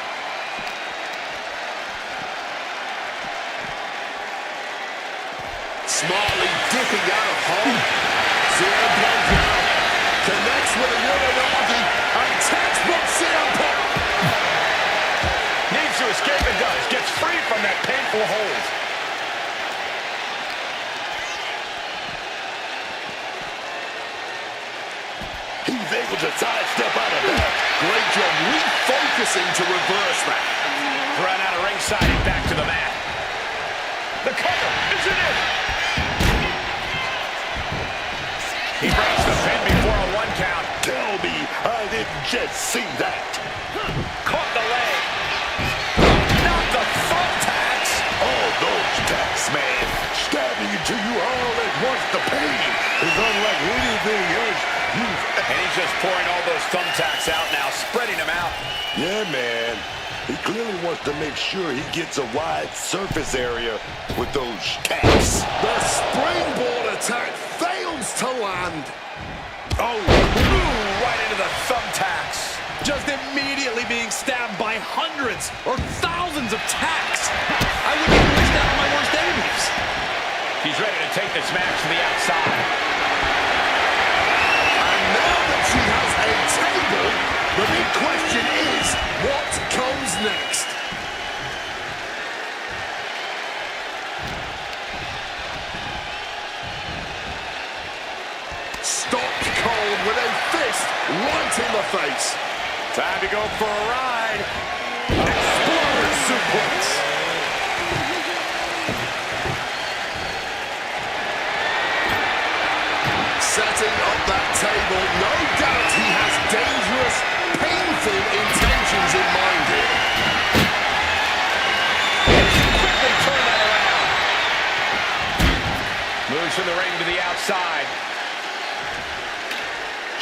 Speaker 3: Smartly dipping out of harm. CM Punk now connects with a Uranagi and textbook CM Punk.
Speaker 1: Needs to escape and does. Gets free from that painful hold.
Speaker 4: He's able to sidestep out of that.
Speaker 3: Great job refocusing to reverse that.
Speaker 1: Run out of ringside and back to the mat. The cover is in it. He breaks the pin before a 1 count.
Speaker 4: Tell me I didn't just see that.
Speaker 1: Caught the leg. Not the thumbtacks.
Speaker 4: All those tacks, man. Stabbing into you all at once. The pain is unlike anything else you've...
Speaker 1: And he's just pouring all those thumbtacks out now, spreading them out.
Speaker 4: Yeah, man. He clearly wants to make sure he gets a wide surface area with those tacks.
Speaker 3: The springboard attack fails to land.
Speaker 1: Oh, blew right into the thumbtacks.
Speaker 2: Just immediately being stabbed by hundreds or thousands of tacks. I wouldn't even wish that on my worst enemies.
Speaker 1: He's ready to take this match to the outside.
Speaker 3: And now that she has a table, the big question is, what comes next? Stopped cold with a fist right in the face.
Speaker 1: Time to go for a ride.
Speaker 3: Exploder suplex. Setting up that table, no doubt he has dangerous, painful intentions in mind here.
Speaker 1: Quickly turn that around. Moves from the ring to the outside.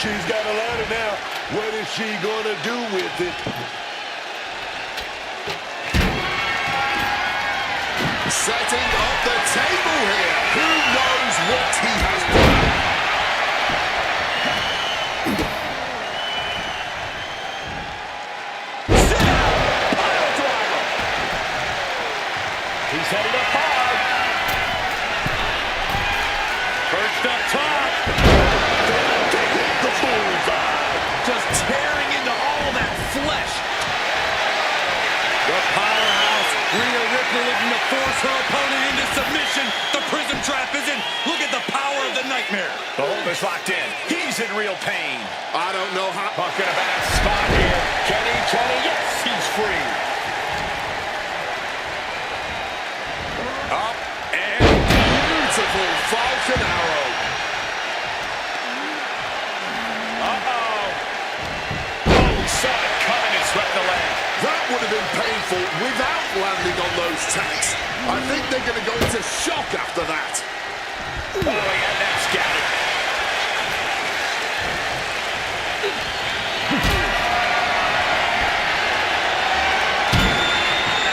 Speaker 4: She's got a ladder now. What is she gonna do with it? setting up the table here. Who knows what he has planned?
Speaker 1: He's headed up hard.
Speaker 2: Perched up top.
Speaker 4: They hit the bullseye.
Speaker 2: Just tearing into all that flesh. The powerhouse, Rhea Ripley, looking to force her opponent into submission. The prison trap is in. Look at the power of the nightmare.
Speaker 1: The hold is locked in. He's in real pain.
Speaker 4: I don't know how.
Speaker 1: Punk in a bad spot here. Kenny, yes, he's free.
Speaker 4: Up and beautiful Falcon Arrow.
Speaker 1: Uh-oh. Oh, saw it coming and swept the leg.
Speaker 4: That would have been painful without landing on those tacks. I think they're going to go into shock after that.
Speaker 1: Oh, he had that scattered.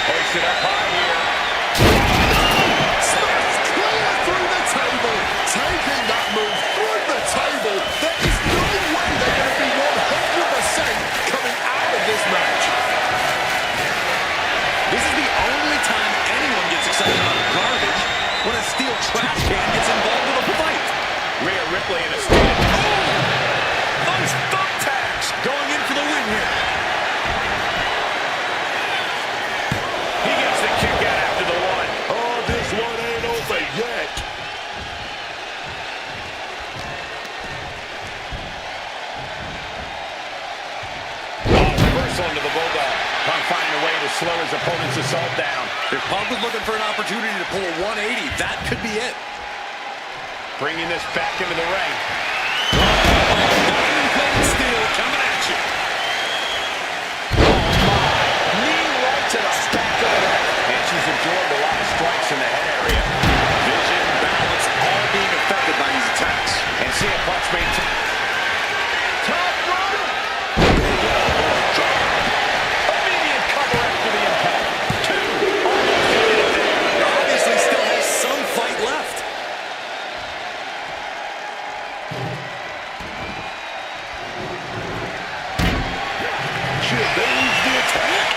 Speaker 1: Hoist it up high here.
Speaker 4: Smashed clear through the table. Taking that move through the table. There is no way they're going to be 100% coming out of this match.
Speaker 2: This is the only time anyone gets excited about garbage when a steel trash can gets involved with a fight.
Speaker 1: Rhea Ripley in a state of... Oh! Those thumbtacks!
Speaker 2: Going in for the win here.
Speaker 1: He gets the kick out after the one.
Speaker 4: Oh, this one ain't over yet.
Speaker 1: Reversal into the Bulldog. Punk finding a way to slow his opponent's assault down.
Speaker 2: If Punk was looking for an opportunity to pull a 180, that could be it.
Speaker 1: Bringing this back into the ring.
Speaker 2: Diamond-plated steel coming at you.
Speaker 1: Knee right to the back of the neck. And she's absorbed a lot of strikes in the head area.
Speaker 2: Vision, balance, all being affected by these attacks.
Speaker 1: And see a Punk's maintain. Top rope. Immediate cover after the impact. Two. Almost ended it there.
Speaker 2: Obviously still has some fight left.
Speaker 4: Shit, there's the attack.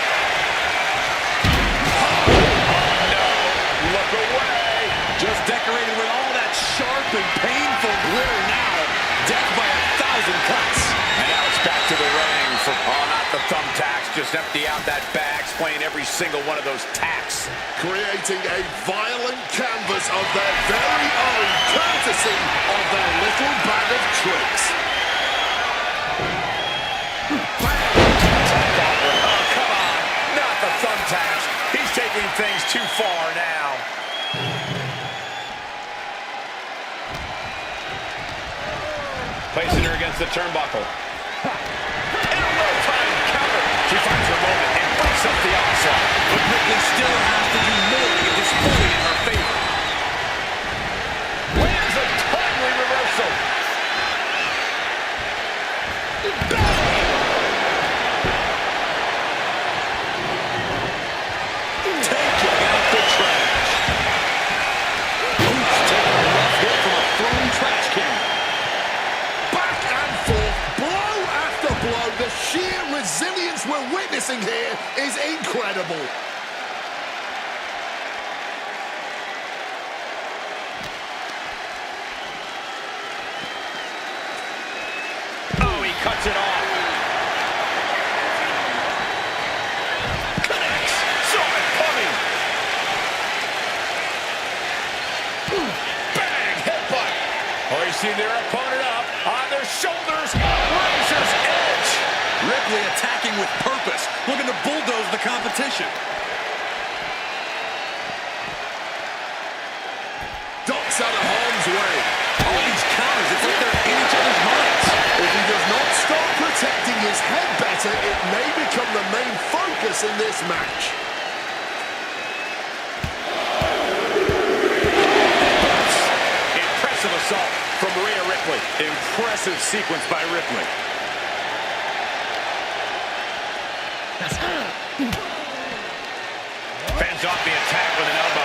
Speaker 1: Look away.
Speaker 2: Just decorated with all that sharp and painful glitter now. Death by 1,000 cuts.
Speaker 1: And now it's back to the ring for, oh, not the thumbtacks. Just empty out that bag, playing every single one of those tacks.
Speaker 4: Creating a violent canvas of their very own, courtesy of their little bag of tricks.
Speaker 1: Oh, come on. Not the thumbtacks. He's taking things too far now. Placing her against the turnbuckle. And a well-timed counter. She finds her moment and breaks up the onslaught.
Speaker 2: But Ripley still has to do more to get this fully in her favor.
Speaker 1: Lands a timely reversal.
Speaker 2: Taking out the trash. Oops, taking a rough hit from a thrown trash can.
Speaker 4: Back and forth, blow after blow. The sheer resilience we're witnessing here is incredible.
Speaker 1: Oh, he cuts it off. Connects. Saw it coming. Bang! Headbutt. Hoisting their opponent up on their shoulders. Razor's edge.
Speaker 2: Ripley attacking with purpose, looking to bulldoze the competition.
Speaker 4: Ducks out of harm's way.
Speaker 2: All these counters, it's like they're in each other's minds.
Speaker 4: If he does not start protecting his head better, it may become the main focus in this match.
Speaker 1: Impressive assault from Rhea Ripley.
Speaker 2: Impressive sequence by Ripley.
Speaker 1: Fends off the attack with an elbow.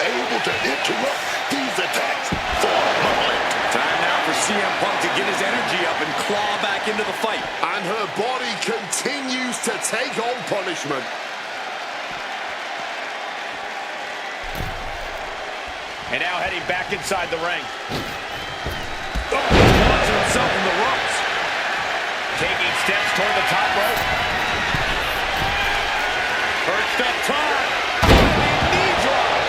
Speaker 4: able to interrupt these attacks for a moment.
Speaker 2: Time now for CM Punk to get his energy up and claw back into the fight.
Speaker 4: And her body continues to take on punishment.
Speaker 1: And now heading back inside the ring.
Speaker 2: Oh, launches himself in the ropes.
Speaker 1: Taking steps toward the top rope. Perched up top. Knee drop.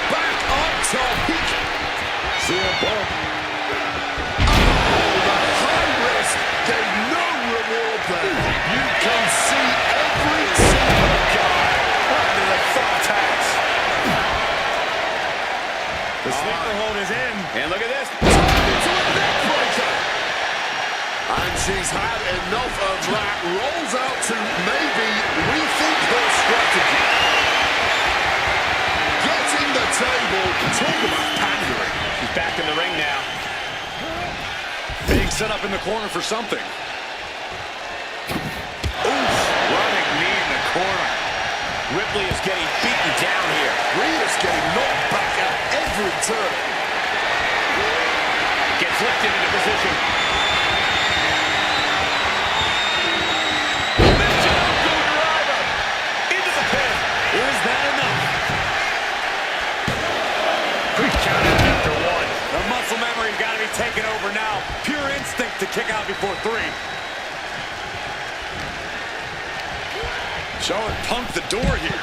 Speaker 4: Back on top. CM Punk. Oh, the high risk gave no reward there. You can see every single guy
Speaker 1: Under the thumbtacks.
Speaker 2: The sleeper hold is in.
Speaker 1: And look at this.
Speaker 4: into a neck breaker. And she's had enough of that. Rolls out to maybe rethink her strategy. Getting the table. Talk about pandering.
Speaker 1: She's back in the ring now.
Speaker 2: Being set up in the corner for something.
Speaker 1: Oof. Running knee in the corner. Ripley is getting beaten down here.
Speaker 4: Rhea's getting knocked back at every turn.
Speaker 1: Gets lifted into position. Michinoku driver. Into the pin.
Speaker 2: Is that enough?
Speaker 1: Quick count out after one.
Speaker 2: The muscle memory's got to be taken over now. Pure instinct to kick out before 3. Showing Punk the door here.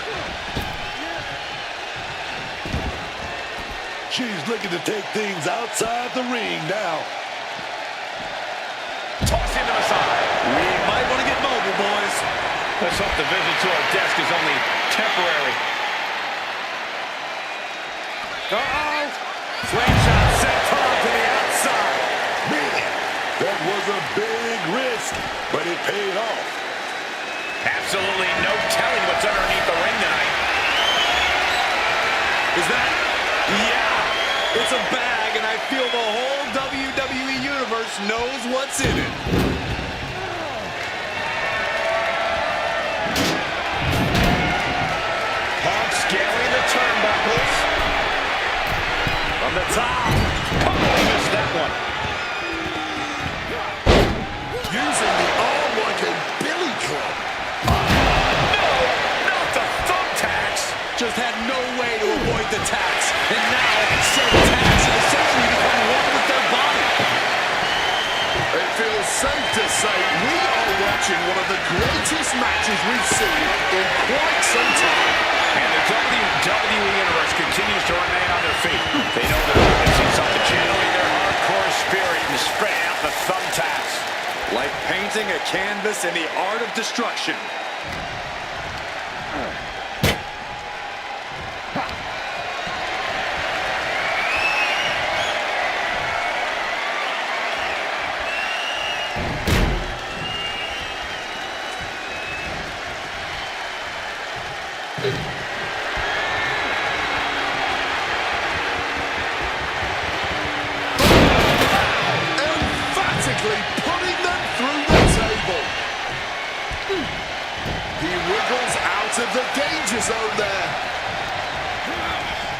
Speaker 4: She's looking to take things outside the ring now.
Speaker 1: Toss into the side.
Speaker 2: We might want to get mobile, boys.
Speaker 1: Let's hope the visit to our desk is only temporary.
Speaker 2: Uh-oh. Slingshot set Tom to the outside.
Speaker 4: Man, that was a big risk, but it paid off.
Speaker 1: Absolutely no telling what's underneath the ring tonight.
Speaker 2: Is that? Yeah. It's a bag, and I feel the whole WWE Universe knows what's in it.
Speaker 1: Punk scaling the turnbuckles.
Speaker 2: From the top.
Speaker 1: Punk missed that one.
Speaker 4: Using the arm like a billy club.
Speaker 1: Not the thumbtacks.
Speaker 2: Just had no way to avoid the tax. And now, said tax has essentially become one with their body.
Speaker 4: It feels safe to say we are watching one of the greatest matches we've seen in quite some time.
Speaker 1: And the WWE Universe continues to remain on their feet. They know they're witnessing something, channeling their hardcore spirit and spreading out the thumbtacks.
Speaker 2: Like painting a canvas in the art of destruction.
Speaker 4: Emphatically putting them through the table. He wiggles out of the danger zone there.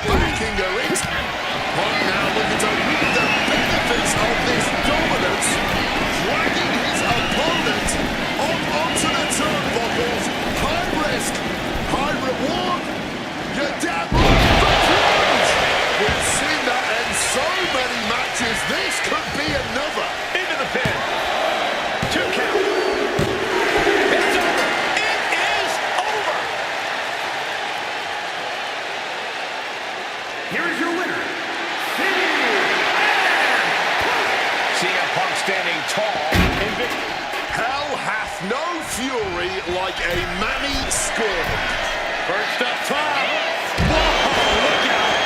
Speaker 4: Backing her in. Punk now looking to reap the benefits of this dominance. Dragging his opponent up onto the turnbuckles. High risk, high reward. You're damn right, the plunge. We've seen that in so many matches. This could be another.
Speaker 1: Into the pin. 2 count. It's over. It is over. Here is your winner, CM Punk standing tall and big.
Speaker 4: Hell hath no fury like a Manny scorned.
Speaker 1: First up top. Whoa, look out.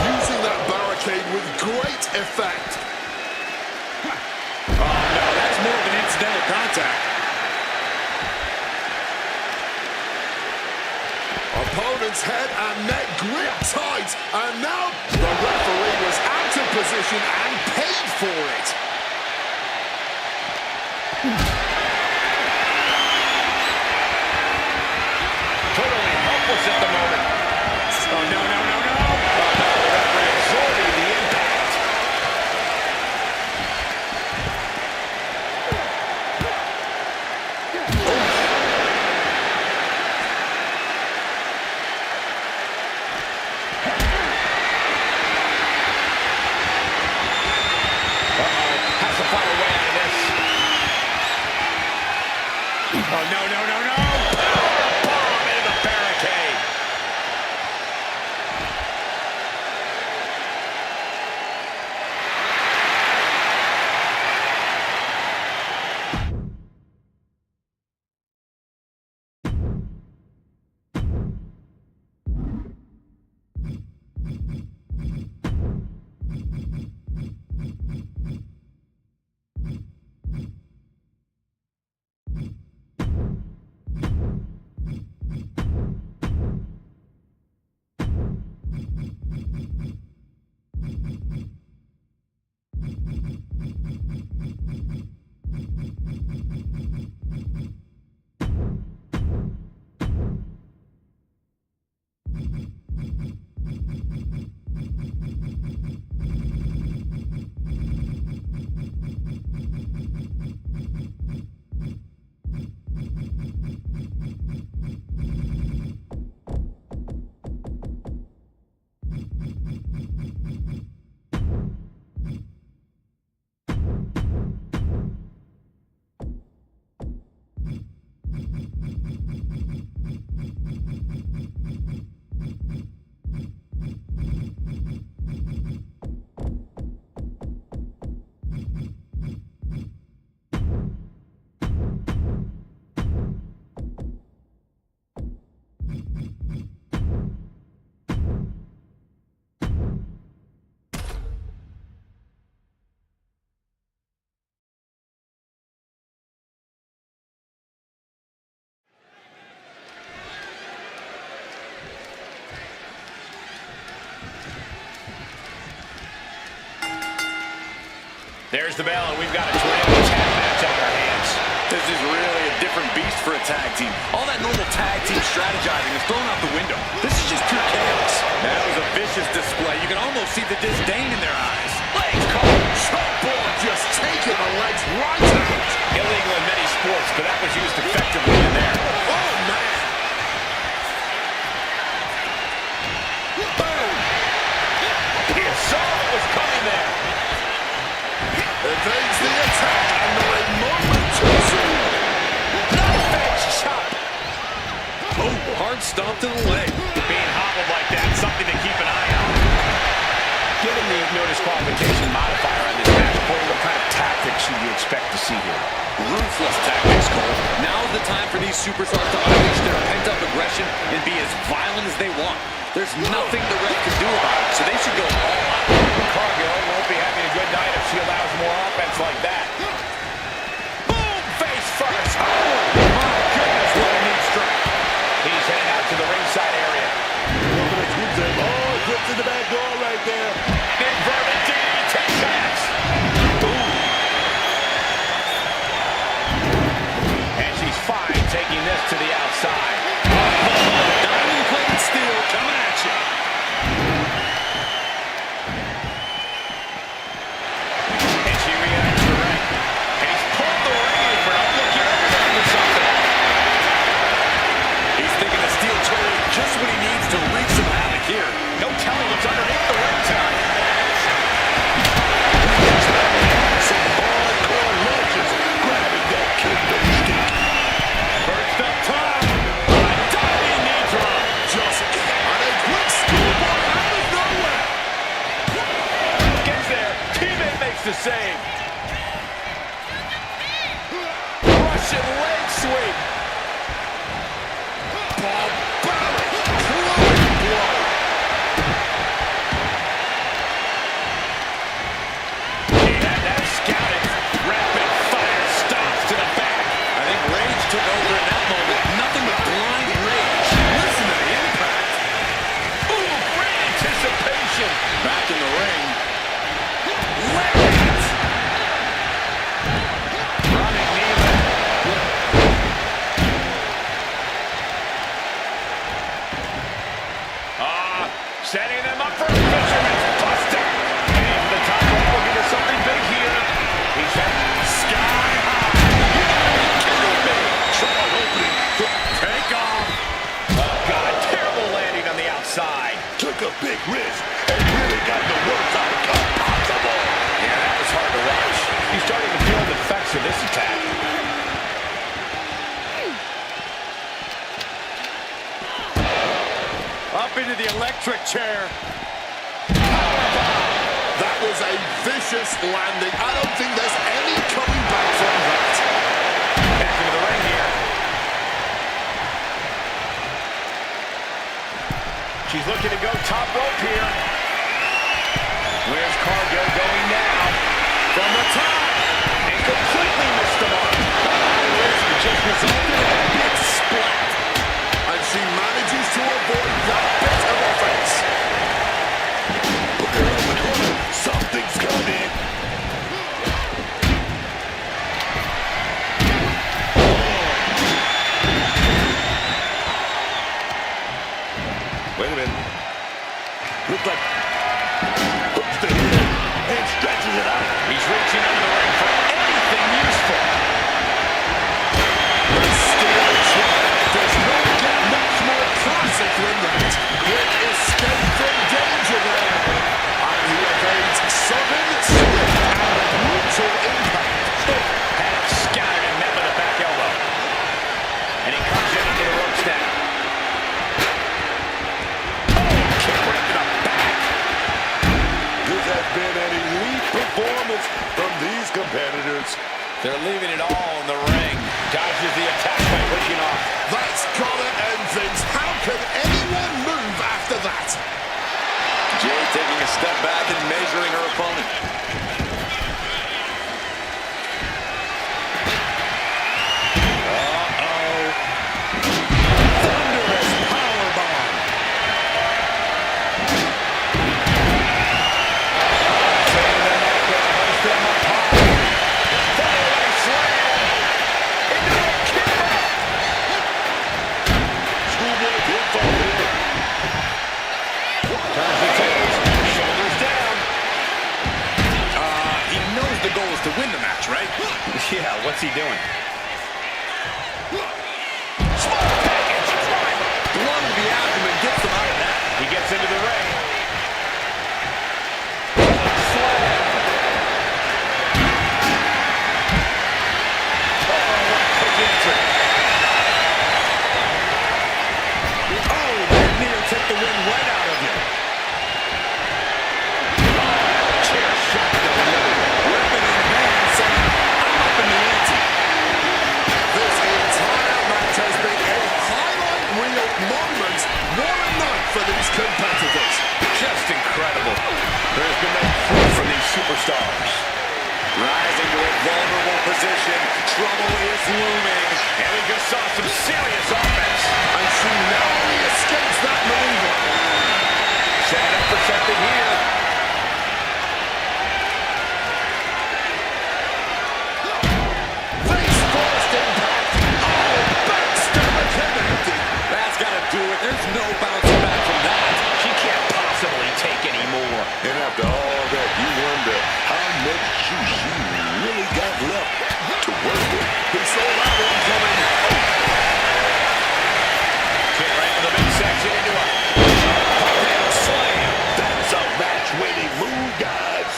Speaker 4: Using that barricade with great effect.
Speaker 2: Oh, no, that's more of an incidental contact.
Speaker 4: Opponent's head and neck gripped tight, and now the referee was out of position and paid for it.
Speaker 1: There's the bell, and we've got a tornado tag match on our hands.
Speaker 2: This is really a different beast for a tag team. All that normal tag team strategizing is thrown out the window. This is just pure chaos. That was a vicious display. You can almost see the disdain in their eyes.
Speaker 1: Legs caught.
Speaker 4: Chopboard just taking the legs right out.
Speaker 1: Illegal in many sports, but that was used effectively in there.
Speaker 4: Oh, man. Boom.
Speaker 1: He saw what was coming there.
Speaker 4: Evades the attack under a moment too soon.
Speaker 1: Face chop.
Speaker 2: Oh, hard stomp to the leg.
Speaker 1: Being hobbled like that, something to keep an eye on. Given the no disqualification modifier on this match, Corey, what kind of tactics should you expect to see here?
Speaker 2: Ruthless tactics, Cole. Now's the time for these superstars to unleash their pent-up aggression and be as violent as they want. There's nothing the ref can do about it, so they should go all out.
Speaker 1: Cargill won't be having a good night if she allows more offense like that. Boom! Face first. Oh, my goodness, what a knee strike. He's headed out to the ringside area.
Speaker 4: Oh, gripped in the back door right there.
Speaker 1: Inverted DDT chance. And she's fine taking this to the outside.
Speaker 2: Diamond-plated steel coming at you.
Speaker 1: And she reacts to the ring. And he's pulled the ring apron up. Look, you're over something.
Speaker 2: He's thinking the steel chair is just what he needs to wreak some havoc here.
Speaker 1: No telling what's underneath the ring tonight.
Speaker 4: Some hardcore legends grabbing that kingdom stick.
Speaker 1: First up top. A diving knee drop.
Speaker 4: Just on a quick schoolboy out of nowhere.
Speaker 1: Gets there. Teammate makes the save. Russian leg sweep.
Speaker 4: Barbaric clubbing blow.
Speaker 1: He had that scouted. Rapid fire stops to the back.
Speaker 2: I think rage took over in that moment. Nothing but blind rage. Listen to the impact.
Speaker 1: Ooh, great anticipation.
Speaker 2: Back in the ring.
Speaker 1: Lariat. Running knee lift. Setting them up for a fisherman's buster. And into the top rope, looking for something big here. He's heading sky high. Kidding me.
Speaker 4: Jaw opening.
Speaker 1: Take off. Oh, God, terrible landing on the outside.
Speaker 4: Took a big risk and really got the worst outcome possible.
Speaker 1: Yeah, that was hard to watch. He's starting to feel the effects of this attack.
Speaker 2: Up into the electric chair.
Speaker 4: That was a vicious landing. I don't think there's any coming back from that.
Speaker 1: Back into the ring here. She's looking to go top rope here. Where's Cargill going now? From the top. And completely missed the mark. High risk just resulted in a big splat.
Speaker 4: And she manages to avoid that bit of offense. Look around the corner. Something's coming. Wait a minute. Looks like hooks the head and stretches it out.
Speaker 1: He's reaching under the ring for anything useful.
Speaker 4: Steel trap does not get much more classic than that. Quick escape from danger there. And he evades sudden, swift, and brutal impact.
Speaker 1: Had it scattered and met with a back elbow. And he comes in under the ropes now.
Speaker 4: performance from these competitors.
Speaker 1: They're leaving it all in the ring. Dodges the attack by pushing off.
Speaker 4: That's gotta end things. How can anyone move after that?
Speaker 2: Jay taking a step back and measuring her opponent. Thunderous powerbomb.
Speaker 4: Schoolboy pinfall here.
Speaker 1: Turns the tables. Shoulders down.
Speaker 2: He knows the goal is to win the match, right?
Speaker 1: Yeah, what's he doing?
Speaker 2: Blow to the abdomen gets him out of that.
Speaker 1: He gets into the ring.
Speaker 2: Took the wind right out of you.
Speaker 1: Chair shot delivered.
Speaker 2: Weapon in hand, saying, I'm up in the ante.
Speaker 4: This entire match has been a highlight reel moment. What a night for these competitors.
Speaker 1: Just incredible. There's been no proof from these superstars.
Speaker 2: Rising to a vulnerable position. Trouble is looming.
Speaker 1: And we just saw some serious offense.
Speaker 4: And she narrowly escapes that maneuver.
Speaker 1: Setting up for something here.
Speaker 4: Face first impact. Oh, backstabber connected.
Speaker 2: That's got to do it. There's no bouncing back from that.
Speaker 1: She can't possibly take any more.
Speaker 4: And after all that, you wonder how much juice you really got left to work with. He saw that one coming.
Speaker 1: Get right to the midsection into a pop-down slam.
Speaker 4: That's a match-winning move, guys.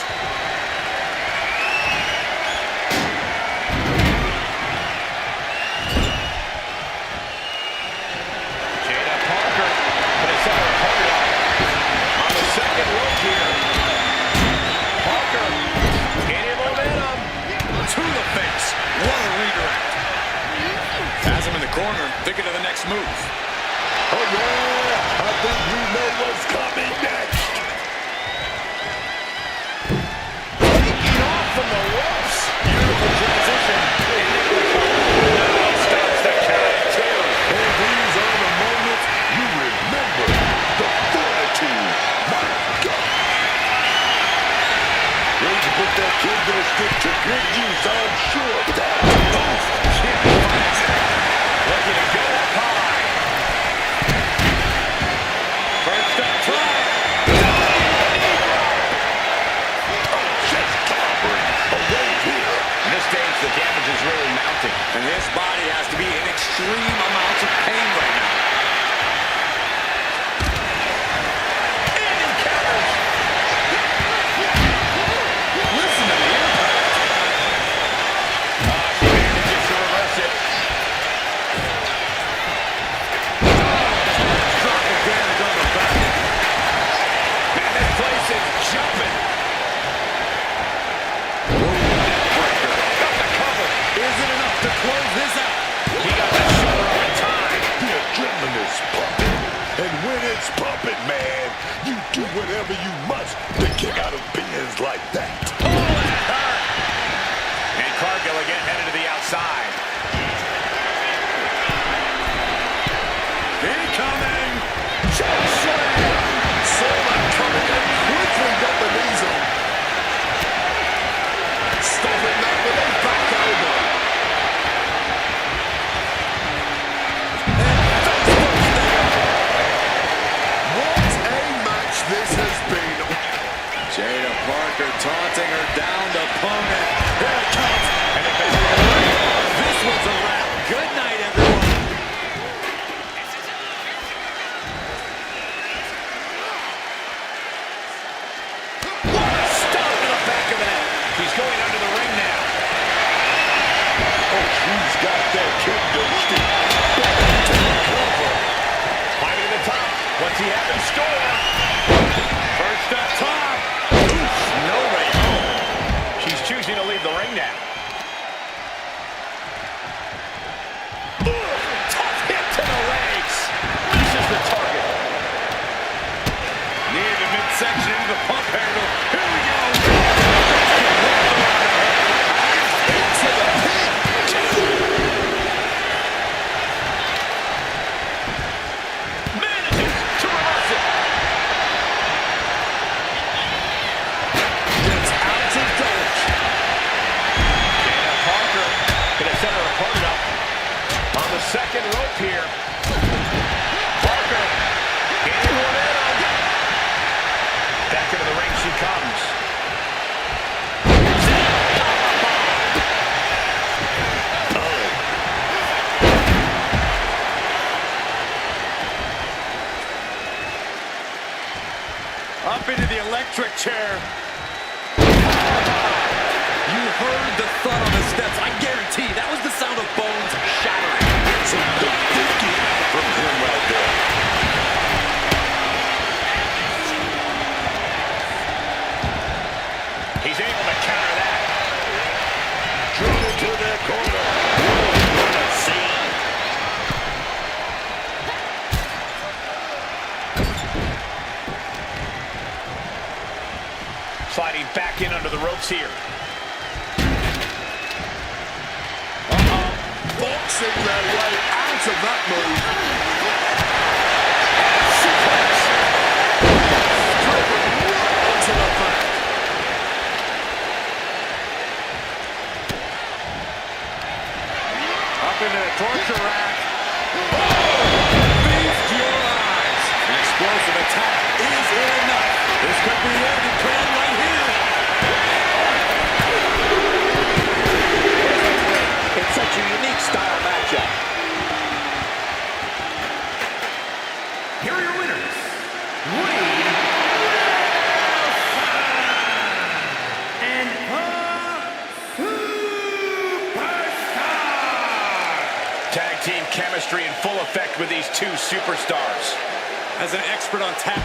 Speaker 1: Jada Parker put his center opponent on the second rope here. Parker gaining momentum.
Speaker 2: To the face. What a redirect. Has him in the corner, thinking of the next move.
Speaker 4: Oh, yeah. I think we know what's coming next.
Speaker 1: Taking off from the ropes. Beautiful transition. Now stops the count at 2.
Speaker 4: And these are the moments you remember. The fortitude. My God. Ready to put that kid to stick to good use, I'm sure of that.
Speaker 1: Looking to go up high. First up top.
Speaker 4: Just clobbering away here.
Speaker 1: At this stage, the damage is really mounting.
Speaker 2: And his body has to be in extreme amounts of pain right now.
Speaker 1: And he counters.
Speaker 2: Listen to the impact.
Speaker 1: She manages to reverse it.
Speaker 2: Drop of damage on the back.
Speaker 1: And this place is jumping.
Speaker 2: Breaker.
Speaker 1: Got the cover.
Speaker 2: Is it enough to close this out?
Speaker 1: He got the shoulder on time.
Speaker 4: The adrenaline is pumping. And when it's pumping, man, you do whatever you must to kick out of pins like that.
Speaker 1: Oh, that hurt. And Cargill again headed to the outside.
Speaker 2: Incoming.
Speaker 4: Choke slam. Saw that coming and quickly got the knees on. Stopping that with a back elbow. What a match this has been.
Speaker 2: Jada Parker taunting her downed opponent. Here it comes.
Speaker 1: And it goes to the ring.
Speaker 2: This one's a wrap. Good night, everyone.
Speaker 1: What a stop to the back of the net. He's going under the ring now.
Speaker 4: Oh, she's got that kendo stick. Back into the cover.
Speaker 1: Climbing to the top. What's he have in store? First up top.
Speaker 2: No way home. Up into the electric chair. You heard the thud on the steps. I guarantee that was the sound of bones shattering.
Speaker 4: Some good thinking from him right there.
Speaker 1: He's able to counter that.
Speaker 4: Drove into the corner. What a scene.
Speaker 1: Sliding back in under the ropes here.
Speaker 4: Boxing their way out of that move. Driven right onto the back.
Speaker 2: Up into the torture rack. Feast your eyes. An explosive attack is enough. This could be it. He can right here. It's such a unique style matchup.
Speaker 1: Here are your winners. Wade and Superstar. Tag team chemistry in full effect with these two superstars.
Speaker 2: As an expert on tap.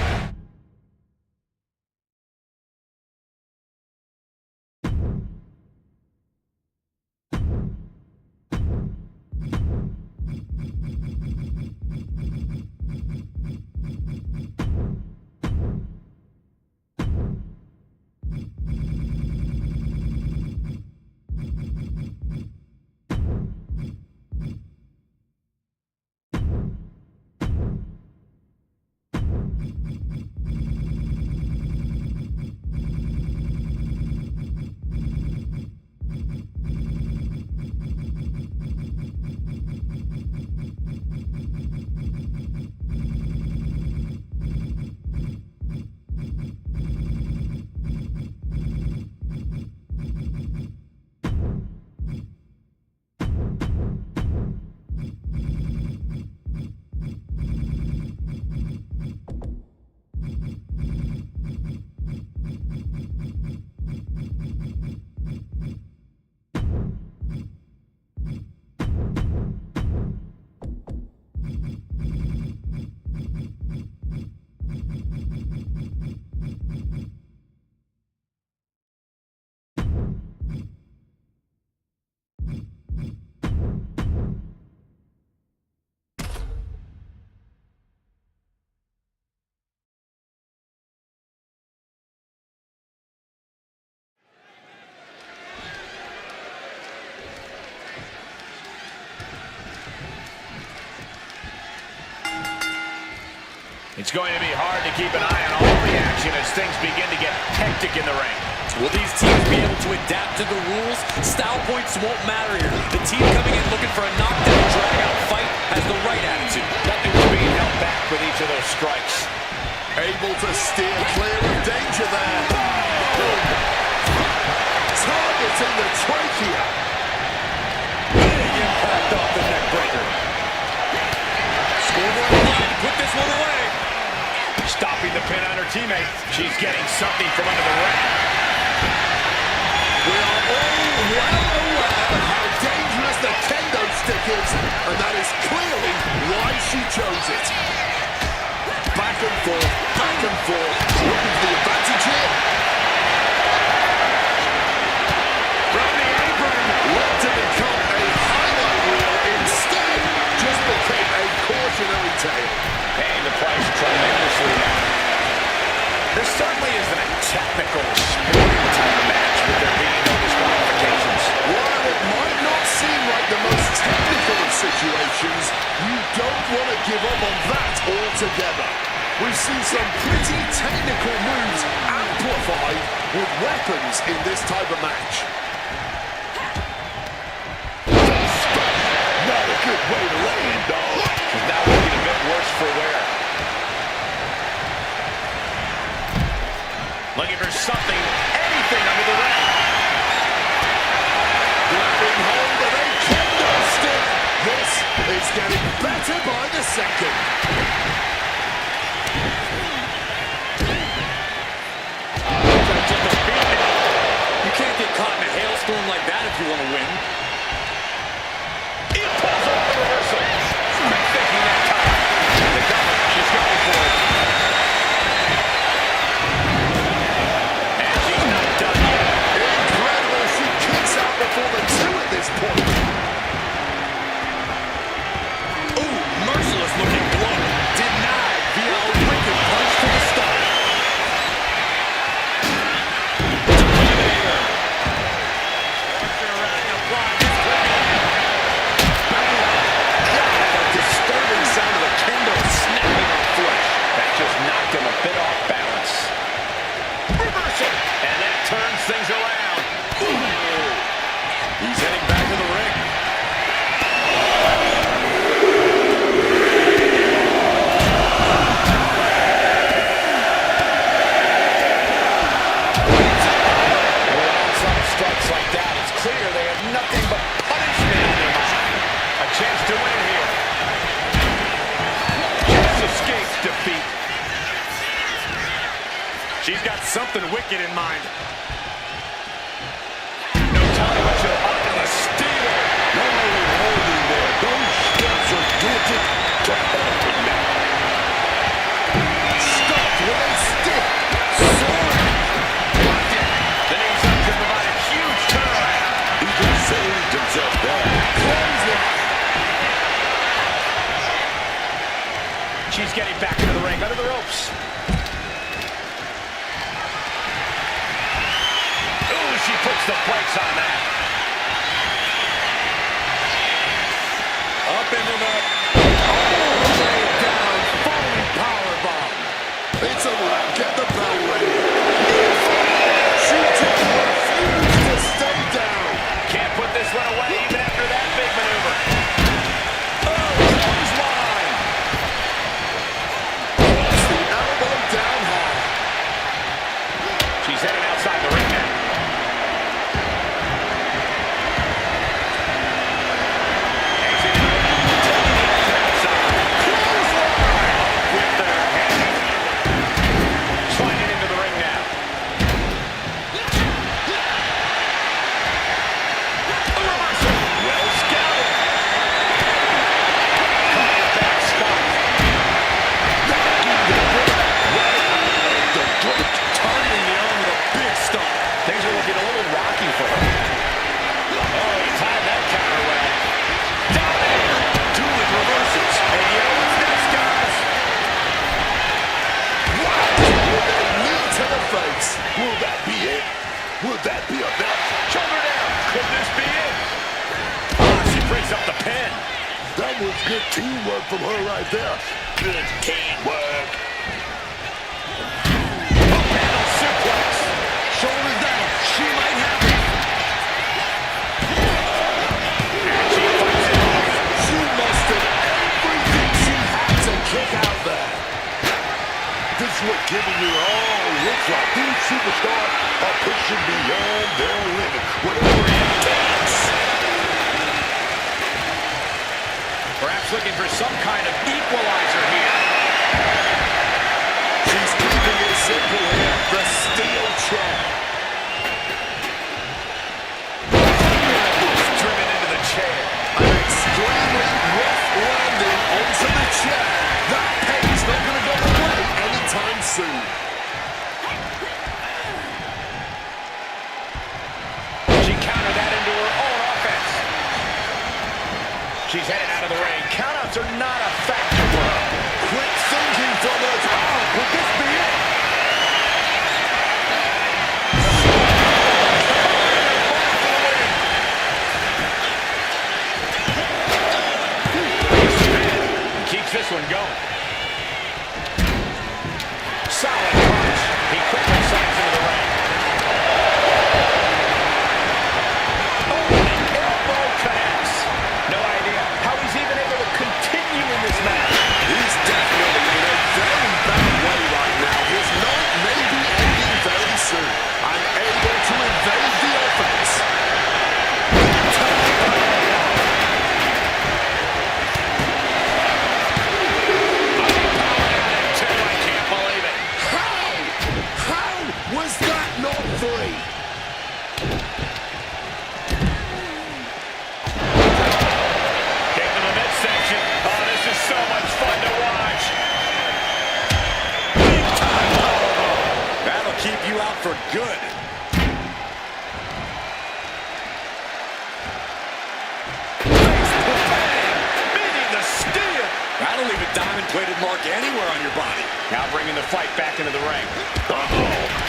Speaker 1: It's going to be hard to keep an eye on all the action as things begin to get hectic in the ring.
Speaker 2: Will these teams be able to adapt to the rules? Style points won't matter here. The team coming in looking for a knockdown, drag-out fight has the right attitude.
Speaker 1: Nothing was being held back with each of those strikes.
Speaker 4: Able to steer clear of danger there. Targeting the trachea.
Speaker 2: Big impact off the neck breaker. Scoreboard line, put this one away.
Speaker 1: Stopping the pin on her teammate. She's getting something from under the ring.
Speaker 4: We are all well aware of how dangerous the kendo stick is, and that is clearly why she chose it. Back and forth, looking for the advantage here. From the apron, left to become a highlight reel, instead just became a cautionary tale.
Speaker 1: Paying the price tremendously now. This certainly isn't a technical sporting type of match with there being no disqualifications.
Speaker 4: While it might not seem like the most technical of situations, you don't want to give up on that altogether. We've seen some pretty technical moves amplified with weapons in this type of match.
Speaker 1: Not a good way to lay in, dog. She's now looking a bit worse for wear. Looking for something, anything under the ring.
Speaker 4: Grabbing hold of a kendo stick. This is getting better by the second.
Speaker 2: She's got something wicked in mind.
Speaker 1: No telling what you'll find in the steel.
Speaker 4: Not only holding there, those steps are tilted to open now. Stopped with a stick. Sword.
Speaker 1: Blocked it. The knees up could provide a huge turnaround.
Speaker 4: He just saved himself there. Clothesline.
Speaker 1: She's getting back into the ring, under the ropes. Ooh, she puts the brakes on that.
Speaker 2: Up into the... all the way down. Falling powerbomb.
Speaker 4: It's a wrap. Get the bell ready. She just refused to stay down.
Speaker 1: Can't put this one away even after that big maneuver.
Speaker 2: Oh, clothesline.
Speaker 4: Puts the elbow down hard.
Speaker 1: She's heading outside the ring now. Exiting the ring, taking the action outside. Clothesline! With their head. Sliding into the ring now. A reversal. Well scouted. Caught in a bad spot.
Speaker 2: Targeting the arm with a big stomp.
Speaker 1: Things are looking a little rocky for her. Oh, he tied that counter away. Dominator.
Speaker 2: Dueling reversals.
Speaker 1: And you know what's next, guys?
Speaker 4: With a knee to the face. Will that be it? Will that be enough?
Speaker 1: Shoulder down. Could this be it? Ah, she breaks up the pin.
Speaker 4: That was good teamwork from her right there. Good teamwork.
Speaker 1: Up handle suplex.
Speaker 2: Shoulders down. She might have it.
Speaker 1: And she fights it off.
Speaker 4: She mustered everything she had to kick out there. This is what giving your all looks like. These superstars are pushing beyond their limit. Whatever it takes.
Speaker 1: Perhaps looking for some kind of equalizer here.
Speaker 4: She's keeping it simple here. The steel chair.
Speaker 1: Driven into the chair.
Speaker 4: An extremely rough landing onto the chair. That pain's not going to go away anytime soon.
Speaker 1: She countered that into her own offense. She's headed out of the ring. Countouts are not a factor for her.
Speaker 4: Quick thinking from her. Oh, could this be it?
Speaker 1: Keeps this one going. Solid punch. He quickly slides into the ring. Oh, and an elbow connects. No idea how he's even able to continue in this match.
Speaker 4: He's definitely in a very bad way right now. His night may be ending very soon. Unable to evade the offense.
Speaker 1: I can't believe it.
Speaker 4: How was that not free?
Speaker 1: Getting to the midsection. Oh, this is so much fun to watch. Big time powerbomb.
Speaker 2: That'll keep you out for good.
Speaker 1: Meeting the steel.
Speaker 2: That'll leave a diamond-plated mark anywhere on your body.
Speaker 1: Now bringing the fight back into the ring.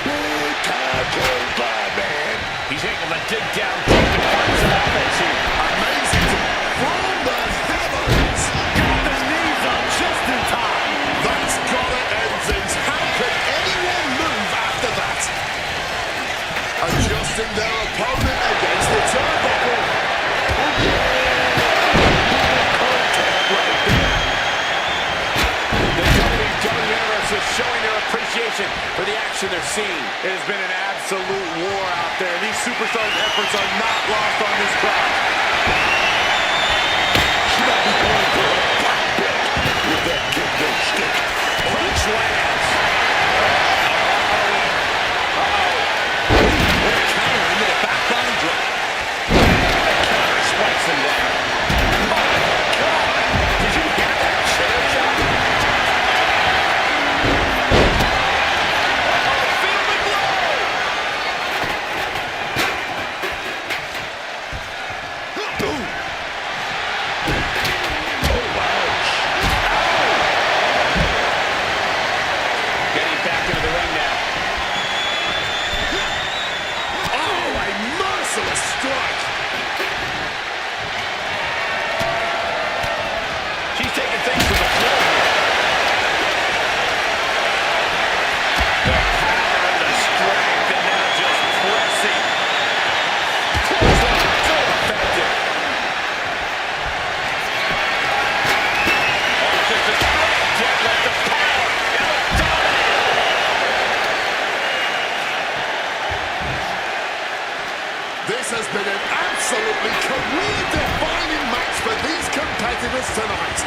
Speaker 4: Big time goes by, man.
Speaker 1: He's able to dig down deep and find some offense here.
Speaker 4: Amazing. From the heavens.
Speaker 1: Got the knees up just in time.
Speaker 4: That's gotta end things. How could anyone move after that? Adjusting their opponent against the turnbuckle. Contact right there.
Speaker 1: The WWE Universe is showing their appreciation for the action they're seeing.
Speaker 2: It has been an absolute war out there. These superstars' efforts are not lost on this crowd.
Speaker 4: She might be going for a black belt with that kendo stick.
Speaker 1: Punch lands.
Speaker 4: absolutely career-defining match for these competitors tonight.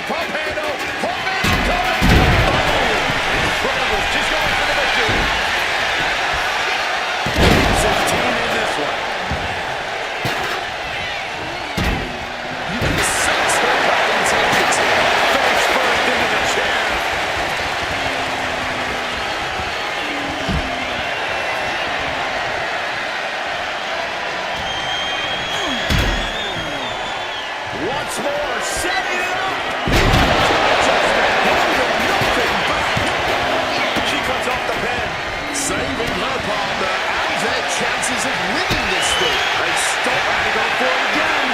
Speaker 1: Pump handle coming. Incredible, just going for the victory. Keeps his team in this one.
Speaker 4: You can sense her intensity.
Speaker 1: Face first into the chair. Once more, setting it up. She cuts off the pin.
Speaker 4: Saving her partner and their chances of winning this thing. They stop and go for it again.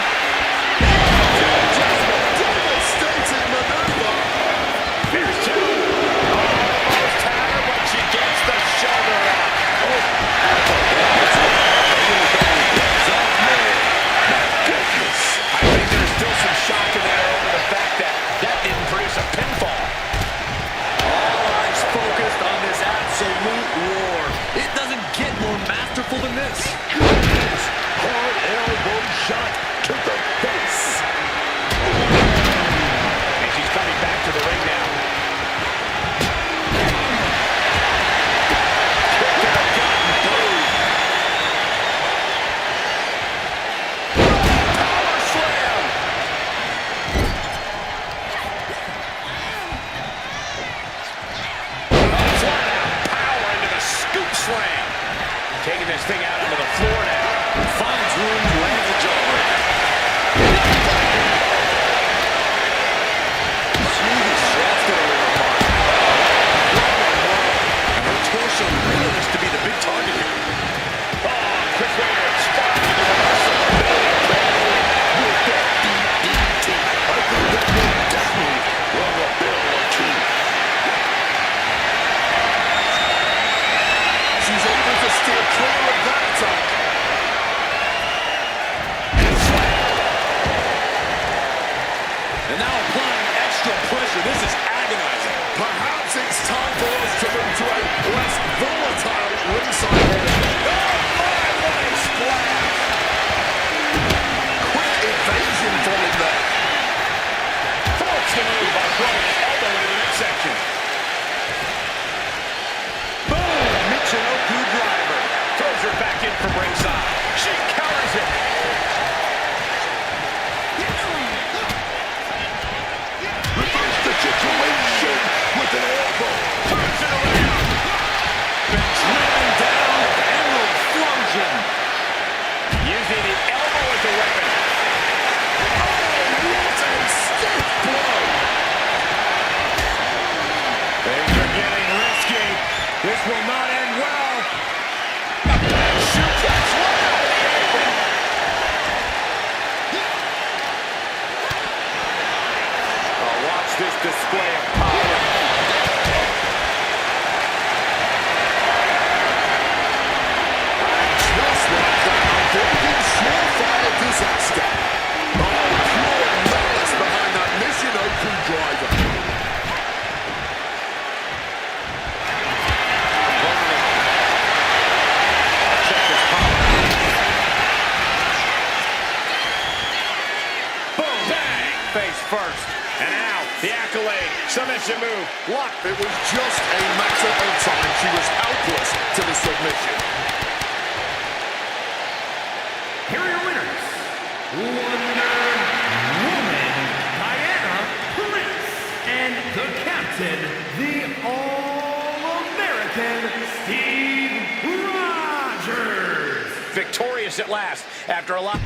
Speaker 4: Just a devastating maneuver.
Speaker 1: Here's two. Almost had her, but she gets the shoulder up. I think there's still some shock in there over the fact that didn't produce a pinfall.
Speaker 2: All eyes focused on this absolute war. It doesn't get more masterful than this.
Speaker 4: Hard elbow shot to the face.
Speaker 1: And she's coming back to the ring now. Kick to the gut and boom. Power slam. Flat out power into the scoop slam. Taking this thing out onto the floor now.
Speaker 2: Finds room to land the jawbreaker. She shafted her with a mark. And her torso really looks to be the big target here.
Speaker 1: Oh, quick way to respond to the reversal.
Speaker 2: With that DDT. I think that will definitely run a bell or two.
Speaker 4: She's able to steer clear of that attack.
Speaker 2: And now applying extra pressure. This is agonizing.
Speaker 4: Perhaps it's time for us to move to a less volatile ringside area. Quick evasion from him there.
Speaker 1: Force the move by throwing an elbow into the midsection.
Speaker 2: Boom! Michinoku driver.
Speaker 1: Throws her back in from ringside. She counters it.
Speaker 4: Reverse the situation with an elbow.
Speaker 1: Turns it around.
Speaker 2: Been drilling down and will plunge him.
Speaker 1: Using the elbow as a weapon.
Speaker 4: What a stiff blow.
Speaker 1: Things are getting risky. This will not end well. Shoots that one out of the apron. Oh, watch this display of power.
Speaker 4: Just like that, avoiding surefire disaster. Oh, pure malice behind that Michinoku driver.
Speaker 1: Check this power. Boom! Bang! Face first. And now, the accolade. Submission move.
Speaker 4: What? It was just a matter of time. She was helpless to the submission.
Speaker 5: Here are your winners. Wonder Woman, Diana Prince, and the captain, the All-American Steve Rogers.
Speaker 1: Victorious at last after a lot.